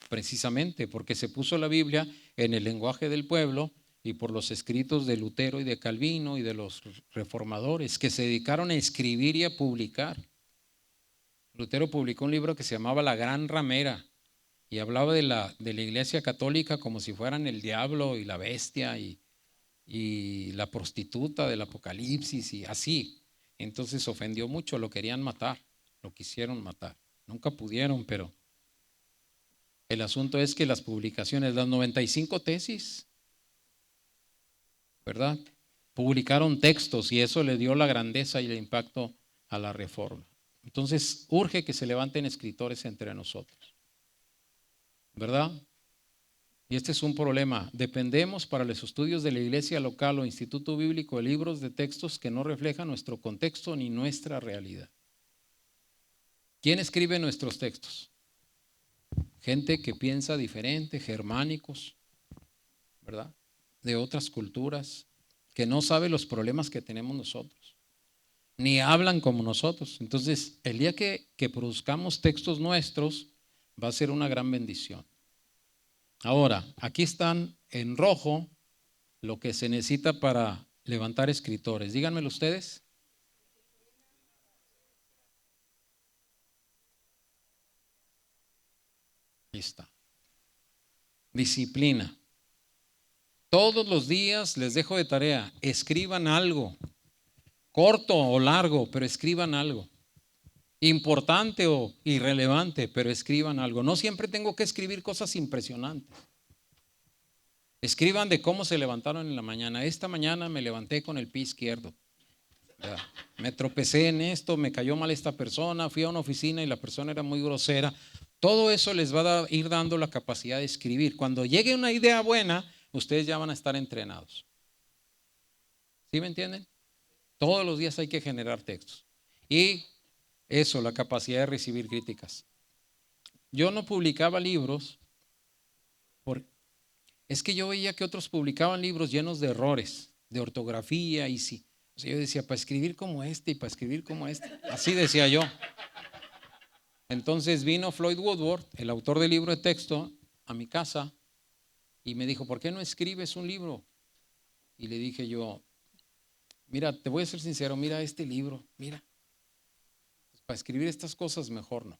Precisamente porque se puso la Biblia en el lenguaje del pueblo y por los escritos de Lutero y de Calvino y de los reformadores que se dedicaron a escribir y a publicar. Lutero publicó un libro que se llamaba La Gran Ramera y hablaba de la iglesia católica como si fueran el diablo y la bestia y la prostituta del Apocalipsis y así. Entonces ofendió mucho, lo querían matar, lo quisieron matar. Nunca pudieron, pero el asunto es que las publicaciones, las 95 tesis, ¿verdad? Publicaron textos y eso le dio la grandeza y el impacto a la reforma. Entonces, urge que se levanten escritores entre nosotros, ¿verdad? Y este es un problema. Dependemos para los estudios de la iglesia local o instituto bíblico de libros de textos que no reflejan nuestro contexto ni nuestra realidad. ¿Quién escribe nuestros textos? Gente que piensa diferente, germánicos, ¿verdad? De otras culturas, que no sabe los problemas que tenemos nosotros, ni hablan como nosotros. Entonces, el día que produzcamos textos nuestros, va a ser una gran bendición. Ahora, aquí están en rojo lo que se necesita para levantar escritores. Díganmelo ustedes. Ahí está. Disciplina. Todos los días les dejo de tarea, escriban algo, corto o largo, pero escriban algo. Importante o irrelevante, pero escriban algo. No siempre tengo que escribir cosas impresionantes. Escriban de cómo se levantaron en la mañana. Esta mañana me levanté con el pie izquierdo. Me tropecé en esto, me cayó mal esta persona, fui a una oficina y la persona era muy grosera. Todo eso les va a ir dando la capacidad de escribir. Cuando llegue una idea buena, ustedes ya van a estar entrenados. ¿Sí me entienden? Todos los días hay que generar textos. Y eso, la capacidad de recibir críticas. Yo no publicaba libros, es que yo veía que otros publicaban libros llenos de errores, de ortografía y sí. O sea, yo decía, para escribir como este y para escribir como este. Así decía yo. Entonces vino Floyd Woodward, el autor del libro de texto, a mi casa y me dijo, ¿por qué no escribes un libro? Y le dije yo, mira, te voy a ser sincero, mira este libro, mira, pues para escribir estas cosas mejor no.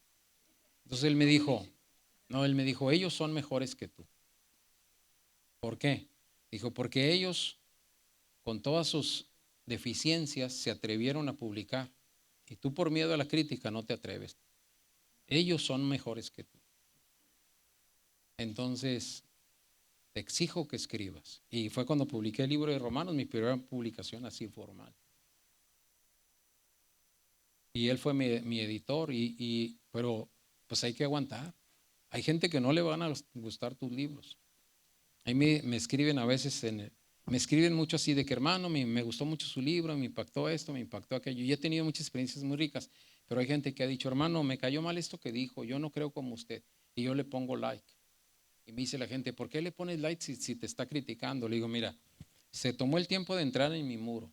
Entonces él me dijo, no, él me dijo, ellos son mejores que tú. ¿Por qué? Dijo, porque ellos, con todas sus deficiencias, se atrevieron a publicar. Y tú por miedo a la crítica no te atreves. Ellos son mejores que tú. Entonces, te exijo que escribas. Y fue cuando publiqué el libro de Romanos, mi primera publicación así formal. Y él fue mi editor, pero pues hay que aguantar. Hay gente que no le van a gustar tus libros. Ahí me escriben a veces, me escriben mucho así de que hermano, me gustó mucho su libro, me impactó esto, me impactó aquello. Y he tenido muchas experiencias muy ricas, pero hay gente que ha dicho, hermano, me cayó mal esto que dijo, yo no creo como usted. Y yo le pongo like. Y me dice la gente, ¿por qué le pones like si te está criticando? Le digo, mira, se tomó el tiempo de entrar en mi muro.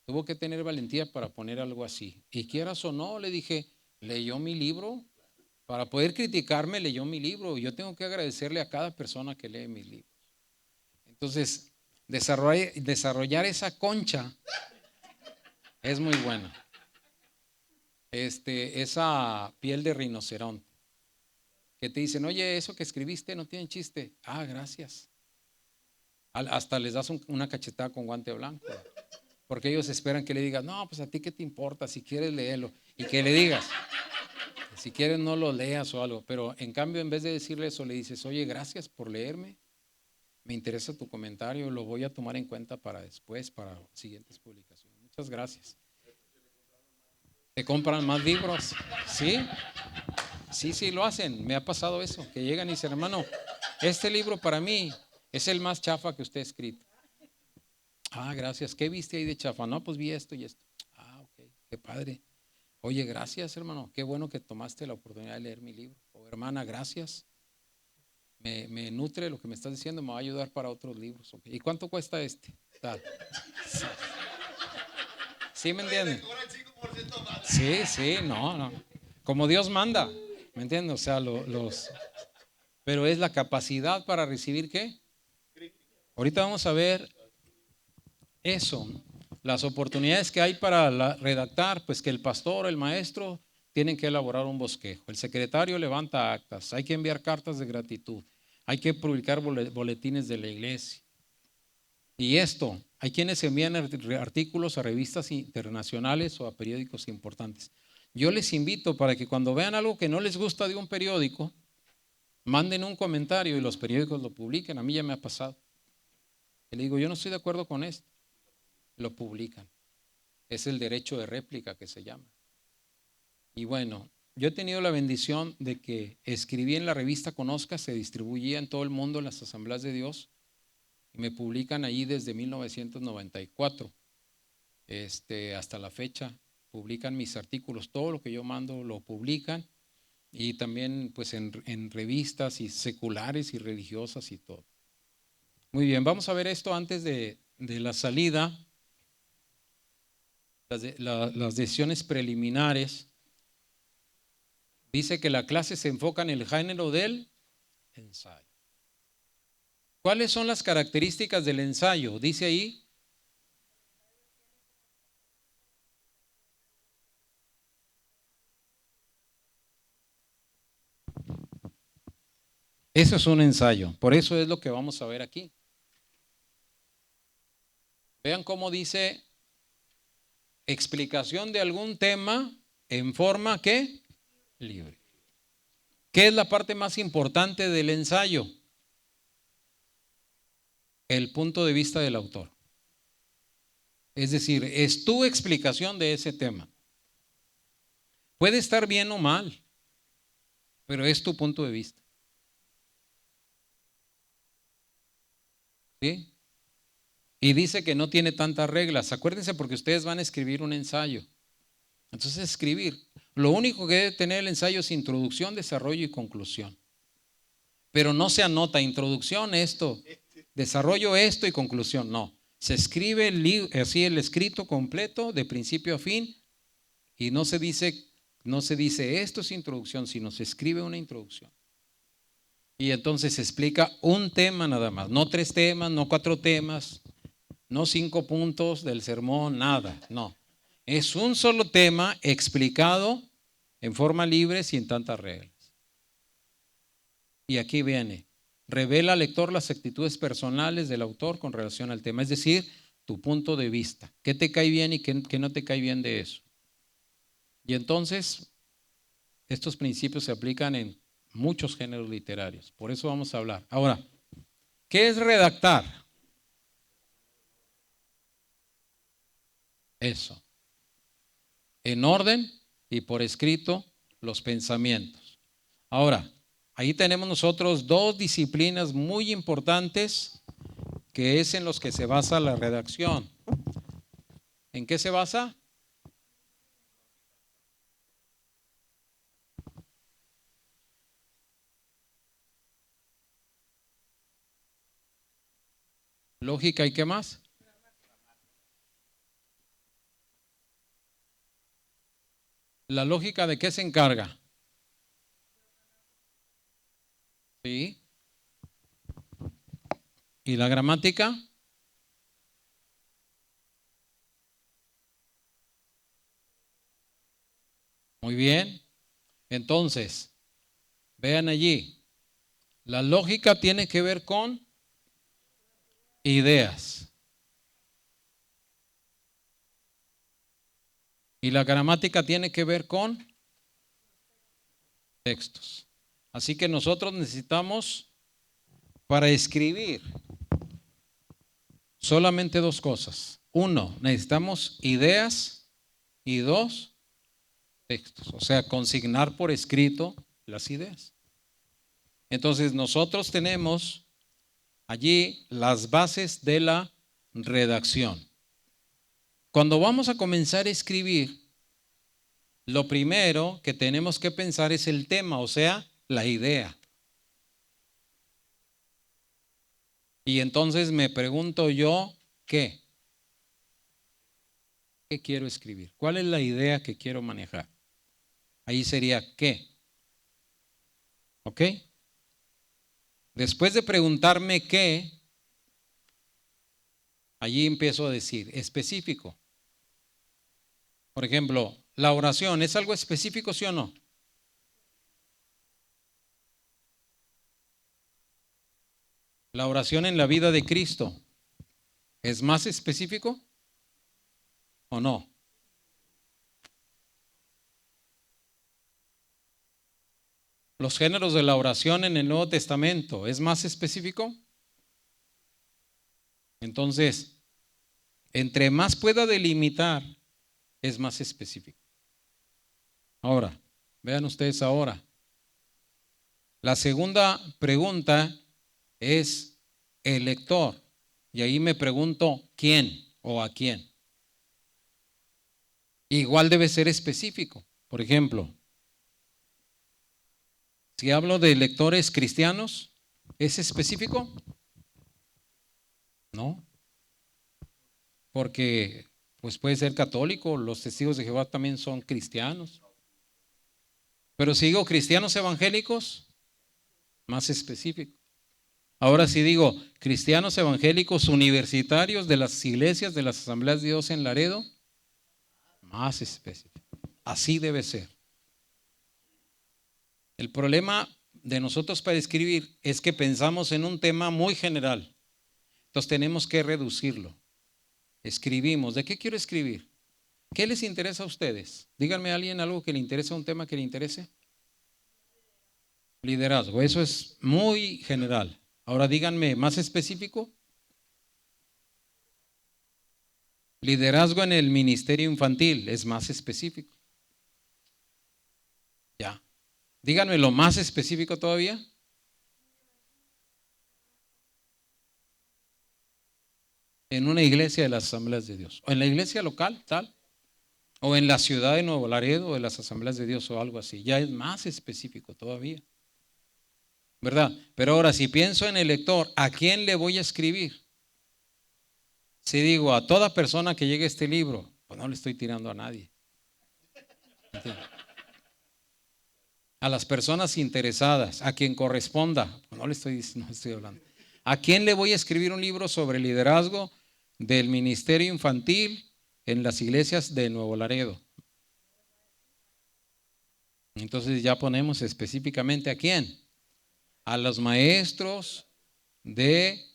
Tuvo que tener valentía para poner algo así. Y quieras o no, le dije, ¿leyó mi libro? Para poder criticarme, leyó mi libro. Yo tengo que agradecerle a cada persona que lee mi libro. Entonces, desarrollar esa concha es muy bueno. Esa piel de rinoceronte. Que te dicen, oye, eso que escribiste no tiene chiste. Ah, gracias. Hasta les das una cachetada con guante blanco. Porque ellos esperan que le digas, no, pues a ti qué te importa, si quieres léelo. Y que le digas, si quieres no lo leas o algo. Pero en cambio, en vez de decirle eso, le dices, oye, gracias por leerme. Me interesa tu comentario, lo voy a tomar en cuenta para después, para siguientes publicaciones. Muchas gracias. ¿Te compran más libros? ¿Sí? Sí, lo hacen. Me ha pasado eso, que llegan y dicen, hermano, este libro para mí es el más chafa que usted ha escrito. Ah, gracias. ¿Qué viste ahí de chafa? No, pues vi esto y esto. Ah, ok, qué padre. Oye, gracias, hermano. Qué bueno que tomaste la oportunidad de leer mi libro. O hermana, gracias. Me nutre lo que me estás diciendo, me va a ayudar para otros libros. Okay. ¿Y cuánto cuesta este? Tal. ¿Sí me entienden? Sí, no. Como Dios manda, ¿me entiendes? O sea, pero es la capacidad para recibir ¿qué? Ahorita vamos a ver eso, las oportunidades que hay para redactar, pues que el pastor, el maestro, tienen que elaborar un bosquejo. El secretario levanta actas, hay que enviar cartas de gratitud, hay que publicar boletines de la iglesia. Y esto, hay quienes envían artículos a revistas internacionales o a periódicos importantes. Yo les invito para que cuando vean algo que no les gusta de un periódico, manden un comentario y los periódicos lo publiquen. A mí ya me ha pasado. Y le digo, yo no estoy de acuerdo con esto. Lo publican. Es el derecho de réplica que se llama. Y bueno, yo he tenido la bendición de que escribí en la revista Conozca, se distribuía en todo el mundo en las asambleas de Dios. Y me publican allí desde 1994 hasta la fecha. Publican mis artículos, todo lo que yo mando lo publican y también pues en revistas y seculares y religiosas y todo. Muy bien, vamos a ver esto antes de la salida, las decisiones preliminares. Dice que la clase se enfoca en el género del ensayo. ¿Cuáles son las características del ensayo? Dice ahí. Eso es un ensayo, por eso es lo que vamos a ver aquí. Vean cómo dice explicación de algún tema en forma ¿qué? Libre. ¿Qué es la parte más importante del ensayo? El punto de vista del autor. Es decir, es tu explicación de ese tema. Puede estar bien o mal, pero es tu punto de vista. ¿Sí? Y dice que no tiene tantas reglas. Acuérdense porque ustedes van a escribir un ensayo. Entonces, escribir. Lo único que debe tener el ensayo es introducción, desarrollo y conclusión. Pero no se anota introducción, esto, desarrollo, esto y conclusión. No. Se escribe así el escrito completo de principio a fin y no se dice esto es introducción, sino se escribe una introducción. Y entonces se explica un tema nada más, no 3 temas, no 4 temas, no 5 puntos del sermón, nada, no. Es un solo tema explicado en forma libre sin tantas reglas. Y aquí viene, revela al lector las actitudes personales del autor con relación al tema, es decir, tu punto de vista, qué te cae bien y qué no te cae bien de eso. Y entonces, estos principios se aplican en muchos géneros literarios, por eso vamos a hablar. Ahora, ¿qué es redactar? Eso, en orden y por escrito los pensamientos. Ahora, ahí tenemos nosotros 2 disciplinas muy importantes que es en los que se basa la redacción. ¿En qué se basa? Lógica y qué más. ¿La lógica de qué se encarga? ¿Sí? ¿Y la gramática? Muy bien. Entonces, vean allí, la lógica tiene que ver con ideas y la gramática tiene que ver con textos. Así que nosotros necesitamos, para escribir, solamente dos cosas. Uno, necesitamos ideas y dos, textos. O sea, consignar por escrito las ideas. Entonces, nosotros tenemos allí las bases de la redacción. Cuando vamos a comenzar a escribir, lo primero que tenemos que pensar es el tema, o sea, la idea. Y entonces me pregunto yo, ¿qué? ¿Qué quiero escribir? ¿Cuál es la idea que quiero manejar? Ahí sería ¿qué? ¿Ok? Después de preguntarme qué, allí empiezo a decir específico. Por ejemplo, la oración, ¿es algo específico, sí o no? La oración en la vida de Cristo, ¿es más específico o no? Los géneros de la oración en el Nuevo Testamento, ¿es más específico? Entonces, entre más pueda delimitar, es más específico. Ahora, vean ustedes ahora. La segunda pregunta es el lector. Y ahí me pregunto, ¿quién o a quién? Igual debe ser específico. Por ejemplo, si hablo de lectores cristianos, ¿es específico? No, porque pues puede ser católico, los testigos de Jehová también son cristianos. Pero si digo cristianos evangélicos, más específico. Ahora si digo cristianos evangélicos universitarios de las iglesias, de las asambleas de Dios en Laredo, más específico. Así debe ser. El problema de nosotros para escribir es que pensamos en un tema muy general. Entonces tenemos que reducirlo. Escribimos. ¿De qué quiero escribir? ¿Qué les interesa a ustedes? Díganme a alguien algo que le interese, un tema que le interese. Liderazgo, eso es muy general. Ahora díganme más específico. Liderazgo en el ministerio infantil es más específico. Ya. Díganme lo más específico todavía. En una iglesia de las asambleas de Dios. O en la iglesia local, tal. O en la ciudad de Nuevo Laredo, o de las asambleas de Dios o algo así. Ya es más específico todavía. ¿Verdad? Pero ahora, si pienso en el lector, ¿a quién le voy a escribir? Si digo a toda persona que llegue a este libro, pues no le estoy tirando a nadie. ¿Entiendes? A las personas interesadas, a quien corresponda, pues no estoy hablando. ¿A quién le voy a escribir un libro sobre liderazgo del ministerio infantil en las iglesias de Nuevo Laredo? Entonces ya ponemos específicamente a quién. A los maestros de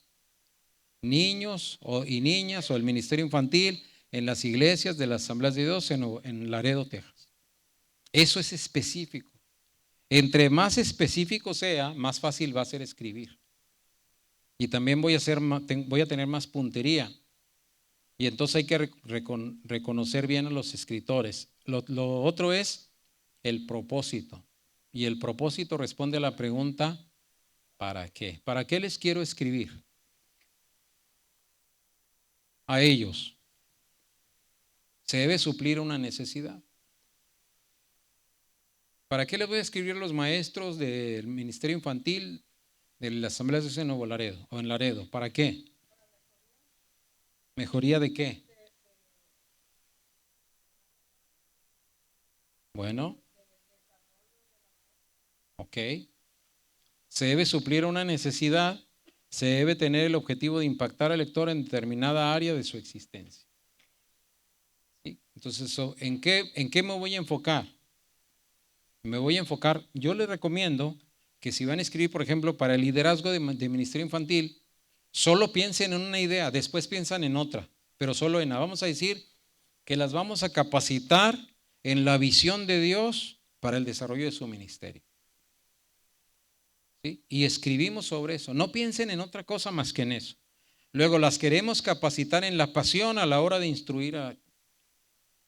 niños y niñas o el ministerio infantil en las iglesias de las asambleas de Dios en Laredo, Texas. Eso es específico. Entre más específico sea, más fácil va a ser escribir. Y también voy a tener más puntería. Y entonces hay que reconocer bien a los escritores. Lo otro es el propósito. Y el propósito responde a la pregunta, ¿para qué? ¿Para qué les quiero escribir? A ellos. Se debe suplir una necesidad. ¿Para qué les voy a escribir a los maestros del ministerio infantil de las asambleas de Dios en Nuevo Laredo o en Laredo? ¿Para qué? ¿Mejoría de qué? Bueno, ok. se debe suplir una necesidad, se debe tener el objetivo de impactar al lector en determinada área de su existencia. ¿Sí? Entonces, ¿en qué me voy a enfocar? Me voy a enfocar, yo les recomiendo que si van a escribir, por ejemplo, para el liderazgo de ministerio infantil, solo piensen en una idea, después piensan en otra, pero solo en una. Vamos a decir que las vamos a capacitar en la visión de Dios para el desarrollo de su ministerio. ¿Sí? Y escribimos sobre eso. No piensen en otra cosa más que en eso. Luego las queremos capacitar en la pasión a la hora de instruir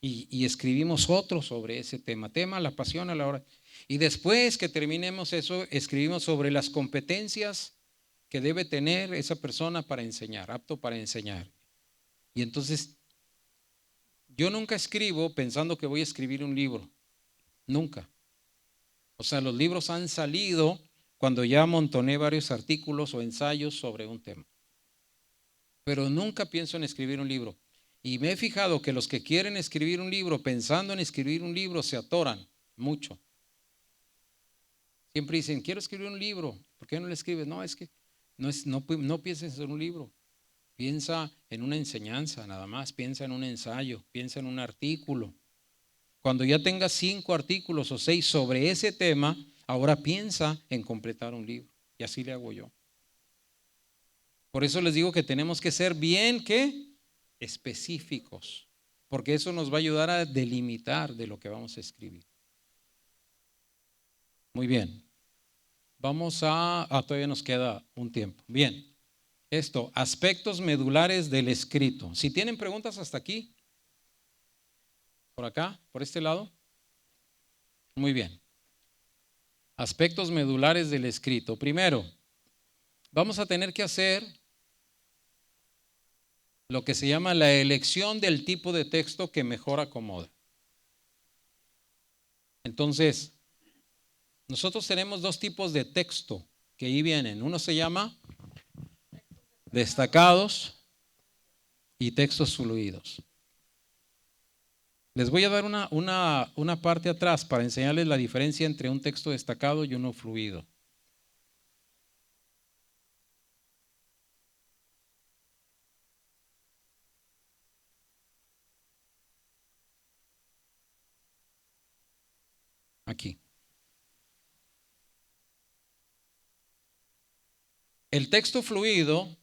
y escribimos otro sobre ese tema, la pasión a la hora. Y después que terminemos eso, escribimos sobre las competencias que debe tener esa persona para enseñar, apto para enseñar. Y entonces, yo nunca escribo pensando que voy a escribir un libro, nunca. O sea, los libros han salido cuando ya amontoné varios artículos o ensayos sobre un tema. Pero nunca pienso en escribir un libro. Y me he fijado que los que quieren escribir un libro, pensando en escribir un libro, se atoran mucho. Siempre dicen, quiero escribir un libro. ¿Por qué no le escribes? No, es que no pienses en un libro. Piensa en una enseñanza nada más. Piensa en un ensayo. Piensa en un artículo. Cuando ya tengas 5 artículos o 6 sobre ese tema, ahora piensa en completar un libro. Y así le hago yo. Por eso les digo que tenemos que ser bien, ¿qué? Específicos, porque eso nos va a ayudar a delimitar de lo que vamos a escribir. Muy bien. Vamos todavía nos queda un tiempo. Bien. Aspectos medulares del escrito. Si tienen preguntas hasta aquí, por acá, por este lado. Muy bien. Aspectos medulares del escrito. Primero, vamos a tener que hacer lo que se llama la elección del tipo de texto que mejor acomoda. Entonces, nosotros tenemos 2 tipos de texto que ahí vienen. Uno se llama destacados y textos fluidos. Les voy a dar una parte atrás para enseñarles la diferencia entre un texto destacado y uno fluido. Aquí. El texto fluido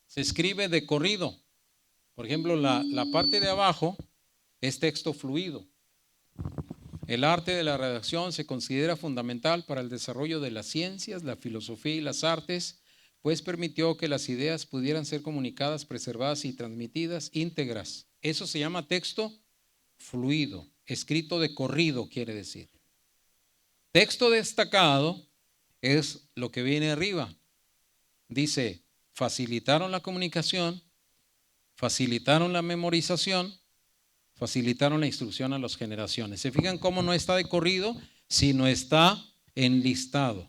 se escribe de corrido. Por ejemplo, la parte de abajo es texto fluido. El arte de la redacción se considera fundamental para el desarrollo de las ciencias, la filosofía y las artes, pues permitió que las ideas pudieran ser comunicadas, preservadas y transmitidas íntegras. Eso se llama texto fluido, escrito de corrido quiere decir. Texto destacado es lo que viene arriba. Dice, facilitaron la comunicación, facilitaron la memorización, facilitaron la instrucción a las generaciones. ¿Se fijan cómo no está de corrido, sino está enlistado?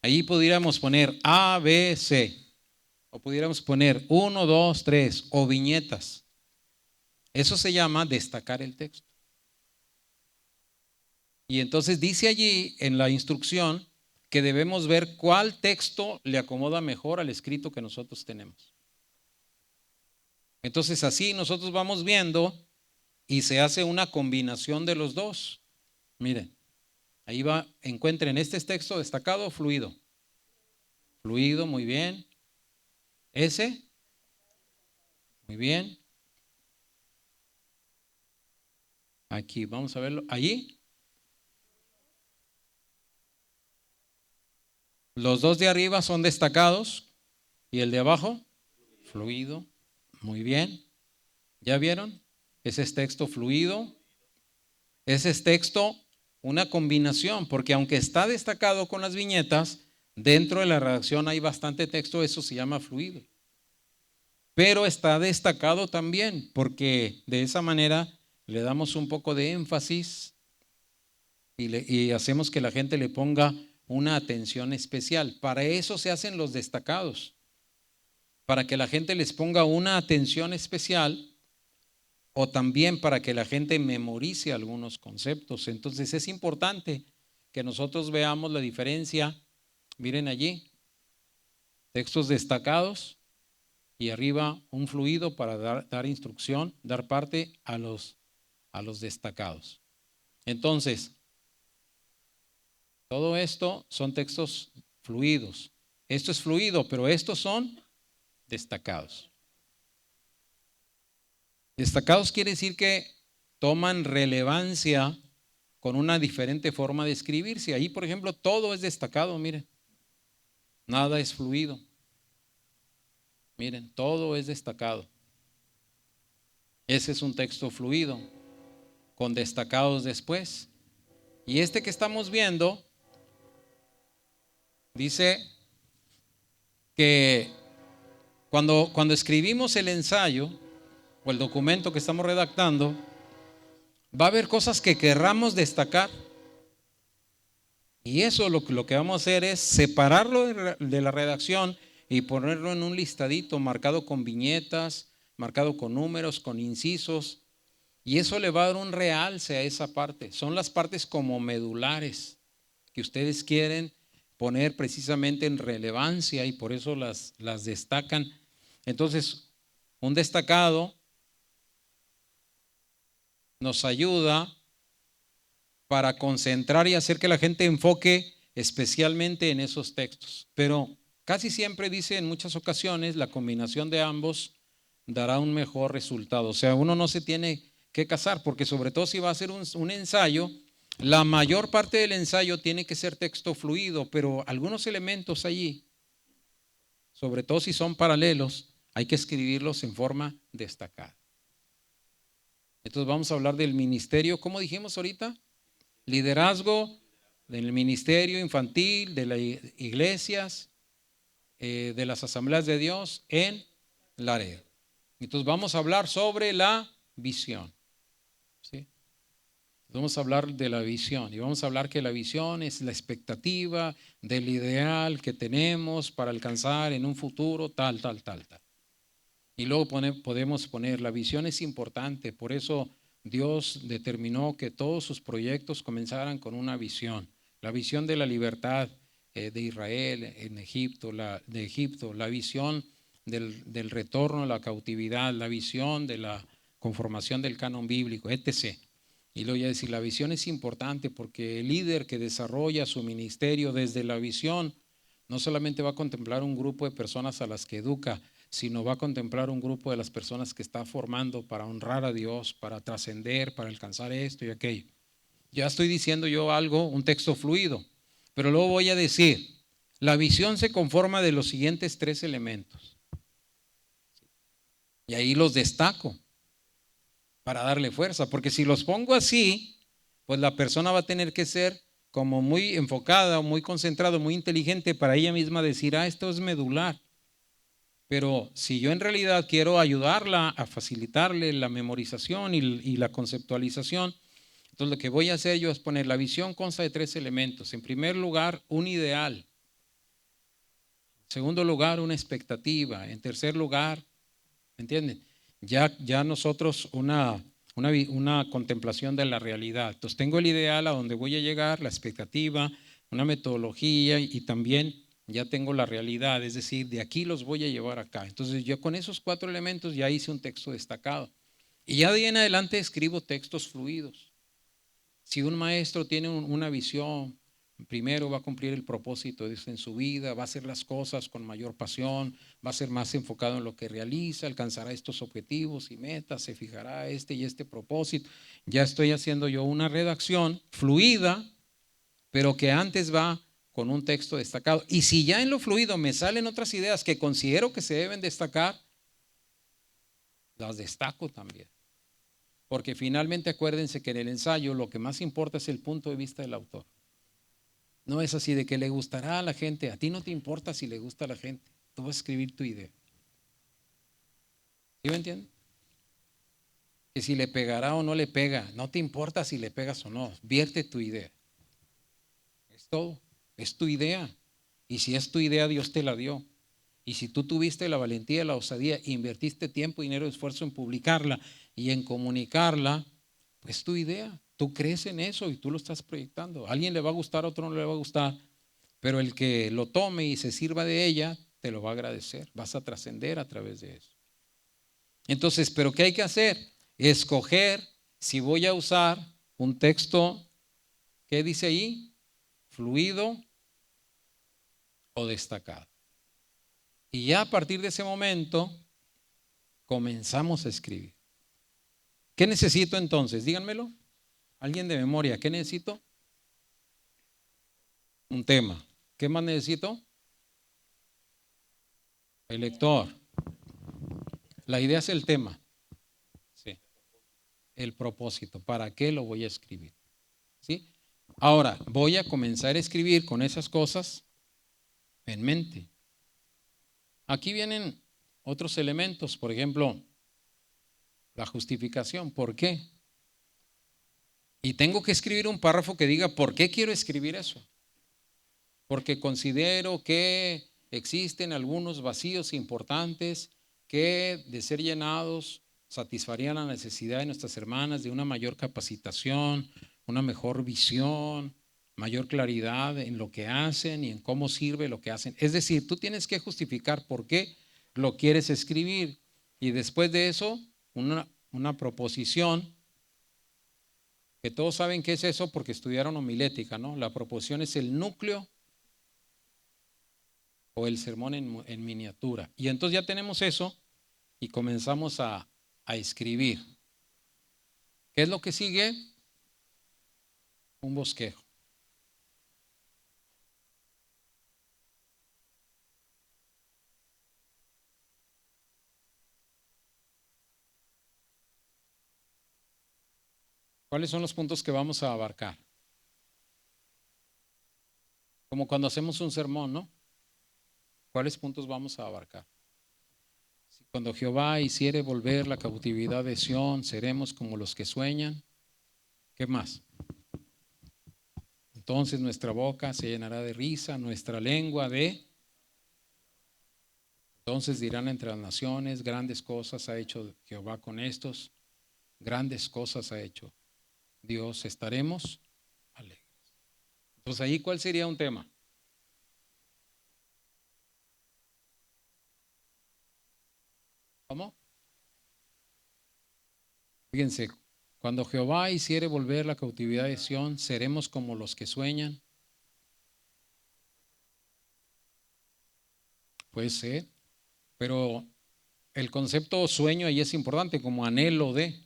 Ahí pudiéramos poner A, B, C, o pudiéramos poner 1, 2, 3, o viñetas. Eso se llama destacar el texto. Y entonces dice allí en la instrucción que debemos ver cuál texto le acomoda mejor al escrito que nosotros tenemos. Entonces así nosotros vamos viendo y se hace una combinación de los dos. Miren, ahí va, encuentren, este es texto destacado o fluido. Fluido, muy bien. Ese, muy bien. Aquí, vamos a verlo. Allí. Los 2 de arriba son destacados y el de abajo, fluido. Muy bien. ¿Ya vieron? Ese es texto fluido. Ese es texto, una combinación, porque aunque está destacado con las viñetas, dentro de la redacción hay bastante texto, eso se llama fluido. Pero está destacado también, porque de esa manera le damos un poco de énfasis y hacemos que la gente le ponga una atención especial. Para eso se hacen los destacados, para que la gente les ponga una atención especial o también para que la gente memorice algunos conceptos. Entonces es importante que nosotros veamos la diferencia. Miren allí, textos destacados y arriba un fluido para dar instrucción, dar parte a los destacados. Entonces, todo esto son textos fluidos. Esto es fluido, pero estos son destacados. Destacados quiere decir que toman relevancia con una diferente forma de escribirse. Ahí, por ejemplo, todo es destacado, miren. Nada es fluido. Miren, todo es destacado. Ese es un texto fluido, con destacados después. Y este que estamos viendo dice que cuando escribimos el ensayo o el documento que estamos redactando, va a haber cosas que querramos destacar. Y eso lo que vamos a hacer es separarlo de la redacción y ponerlo en un listadito marcado con viñetas, marcado con números, con incisos. Y eso le va a dar un realce a esa parte. Son las partes como medulares que ustedes quieren poner precisamente en relevancia y por eso las destacan. Entonces, un destacado nos ayuda para concentrar y hacer que la gente enfoque especialmente en esos textos. Pero casi siempre dice, en muchas ocasiones, la combinación de ambos dará un mejor resultado. O sea, uno no se tiene que casar, porque sobre todo si va a hacer un ensayo, la mayor parte del ensayo tiene que ser texto fluido, pero algunos elementos allí, sobre todo si son paralelos, hay que escribirlos en forma destacada. Entonces vamos a hablar del ministerio, ¿cómo dijimos ahorita? Liderazgo del ministerio infantil, de las iglesias, de las asambleas de Dios en Laredo. Entonces vamos a hablar sobre la visión. ¿Sí? Vamos a hablar de la visión y vamos a hablar que la visión es la expectativa del ideal que tenemos para alcanzar en un futuro tal. Y luego podemos poner, la visión es importante, por eso Dios determinó que todos sus proyectos comenzaran con una visión. La visión de la libertad de Israel en Egipto, la visión del retorno a la cautividad, la visión de la conformación del canon bíblico, etc. Y luego ya decir, la visión es importante porque el líder que desarrolla su ministerio desde la visión no solamente va a contemplar un grupo de personas a las que educa, sino va a contemplar un grupo de las personas que está formando para honrar a Dios, para trascender, para alcanzar esto y aquello. Ya estoy diciendo yo algo, un texto fluido, pero luego voy a decir, la visión se conforma de los siguientes 3 elementos. Y ahí los destaco para darle fuerza, porque si los pongo así, pues la persona va a tener que ser como muy enfocada, muy concentrada, muy inteligente para ella misma decir, esto es medular. Pero si yo en realidad quiero ayudarla a facilitarle la memorización y la conceptualización, entonces lo que voy a hacer yo es poner, la visión consta de 3 elementos. En primer lugar, un ideal. En segundo lugar, una expectativa. En tercer lugar, ¿me entienden? Ya nosotros una contemplación de la realidad. Entonces tengo el ideal a donde voy a llegar, la expectativa, una metodología y también ya tengo la realidad, es decir, de aquí los voy a llevar acá. Entonces yo con esos 4 elementos ya hice un texto destacado. Y ya de ahí en adelante escribo textos fluidos. Si un maestro tiene una visión, primero va a cumplir el propósito de esto en su vida, va a hacer las cosas con mayor pasión, va a ser más enfocado en lo que realiza, alcanzará estos objetivos y metas, se fijará este y este propósito. Ya estoy haciendo yo una redacción fluida, pero que antes va con un texto destacado. Y si ya en lo fluido me salen otras ideas que considero que se deben destacar, las destaco también. Porque finalmente acuérdense que en el ensayo lo que más importa es el punto de vista del autor. No es así de que le gustará a la gente. A ti no te importa si le gusta a la gente. Tú vas a escribir tu idea. ¿Sí me entienden? Que si le pegará o no le pega, no te importa si le pegas o no. Vierte tu idea. Es todo. Es tu idea. Y si es tu idea, Dios te la dio. Y si tú tuviste la valentía y la osadía, invertiste tiempo, dinero, esfuerzo en publicarla y en comunicarla, pues tu idea. Tú crees en eso y tú lo estás proyectando. A alguien le va a gustar, a otro no le va a gustar, pero el que lo tome y se sirva de ella, te lo va a agradecer. Vas a trascender a través de eso. Entonces, ¿pero qué hay que hacer? Escoger si voy a usar un texto, ¿qué dice ahí? Fluido o destacado. Y ya a partir de ese momento comenzamos a escribir. ¿Qué necesito entonces? Díganmelo. ¿Alguien de memoria? ¿Qué necesito? Un tema. ¿Qué más necesito? El lector. La idea es el tema. Sí. El propósito. ¿Para qué lo voy a escribir? ¿Sí? Ahora, voy a comenzar a escribir con esas cosas en mente. Aquí vienen otros elementos, por ejemplo, la justificación. ¿Por qué? Y tengo que escribir un párrafo que diga por qué quiero escribir eso. Porque considero que existen algunos vacíos importantes que, de ser llenados, satisfarían la necesidad de nuestras hermanas de una mayor capacitación, una mejor visión, mayor claridad en lo que hacen y en cómo sirve lo que hacen. Es decir, tú tienes que justificar por qué lo quieres escribir y después de eso una proposición, que todos saben qué es eso porque estudiaron homilética, ¿no? La proposición es el núcleo o el sermón en miniatura. Y entonces ya tenemos eso y comenzamos a escribir. ¿Qué es lo que sigue? Un bosquejo. ¿Cuáles son los puntos que vamos a abarcar? Como cuando hacemos un sermón, ¿no? ¿Cuáles puntos vamos a abarcar? Cuando Jehová hiciere volver la cautividad de Sión, seremos como los que sueñan. ¿Qué más? Entonces nuestra boca se llenará de risa, nuestra lengua de... Entonces dirán entre las naciones, grandes cosas ha hecho Jehová con estos, grandes cosas ha hecho Dios, estaremos alegres. Entonces ahí, ¿cuál sería un tema? ¿Cómo? Fíjense, cuando Jehová hiciere volver la cautividad de Sión, seremos como los que sueñan. Puede ser, pero el concepto sueño ahí es importante, como anhelo de,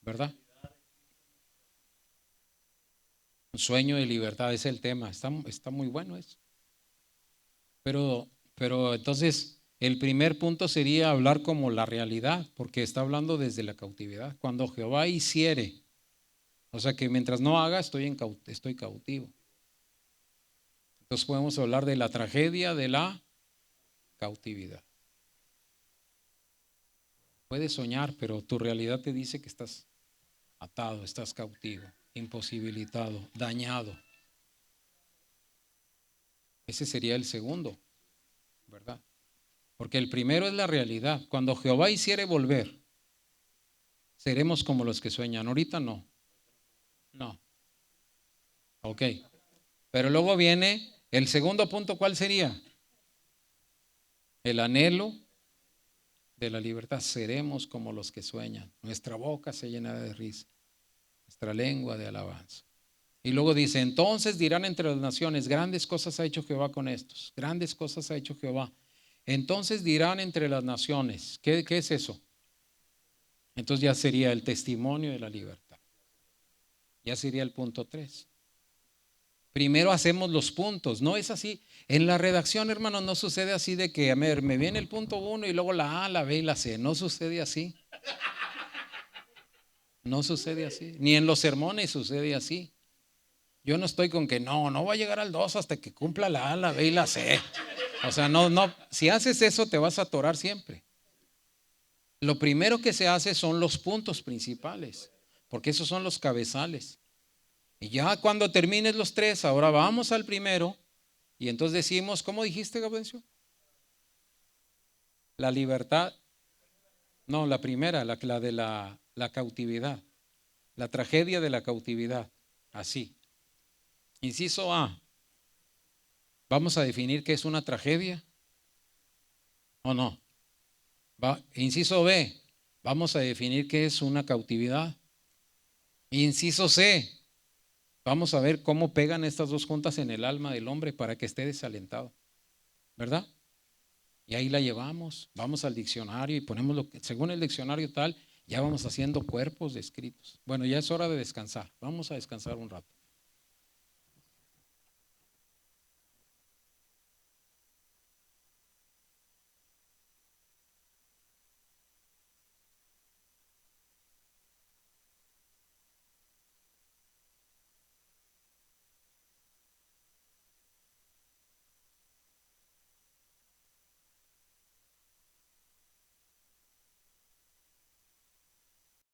¿verdad? Un sueño de libertad es el tema, está muy bueno eso. Pero entonces el primer punto sería hablar como la realidad, porque está hablando desde la cautividad. Cuando Jehová hiciere, o sea que mientras no haga estoy cautivo. Entonces podemos hablar de la tragedia de la cautividad. Puedes soñar, pero tu realidad te dice que estás atado, estás cautivo, imposibilitado, dañado. Ese sería el segundo, ¿verdad? Porque el primero es la realidad. Cuando Jehová hiciere volver, seremos como los que sueñan. Ahorita no. No. Ok. Pero luego viene el segundo punto, ¿cuál sería? El anhelo de la libertad. Seremos como los que sueñan. Nuestra boca se llenará de risa, nuestra lengua de alabanza. Y luego dice, entonces dirán entre las naciones, grandes cosas ha hecho Jehová con estos, grandes cosas ha hecho Jehová. Entonces dirán entre las naciones, ¿qué es eso? Entonces ya sería el testimonio de la libertad. Ya sería el punto 3. Primero hacemos los puntos, no es así. En la redacción, hermano, no sucede así de que, a ver, me viene el punto 1 y luego la A, la B y la C. No sucede así. No sucede así. Ni en los sermones sucede así. Yo no estoy con que no va a llegar al 2 hasta que cumpla la A, la B y la C. O sea, no, si haces eso te vas a atorar siempre. Lo primero que se hace son los puntos principales, porque esos son los cabezales. Y ya cuando termines los 3, ahora vamos al primero y entonces decimos, ¿cómo dijiste, Gabencio? La libertad. No, la primera, la de la cautividad. La tragedia de la cautividad, así. Inciso A, ¿vamos a definir qué es una tragedia o no? Inciso B, ¿vamos a definir qué es una cautividad? Inciso C, vamos a ver cómo pegan estas dos juntas en el alma del hombre para que esté desalentado, ¿verdad? Y ahí la llevamos, vamos al diccionario y ponemos lo que, según el diccionario tal, ya vamos haciendo cuerpos de escritos. Bueno, ya es hora de descansar, vamos a descansar un rato.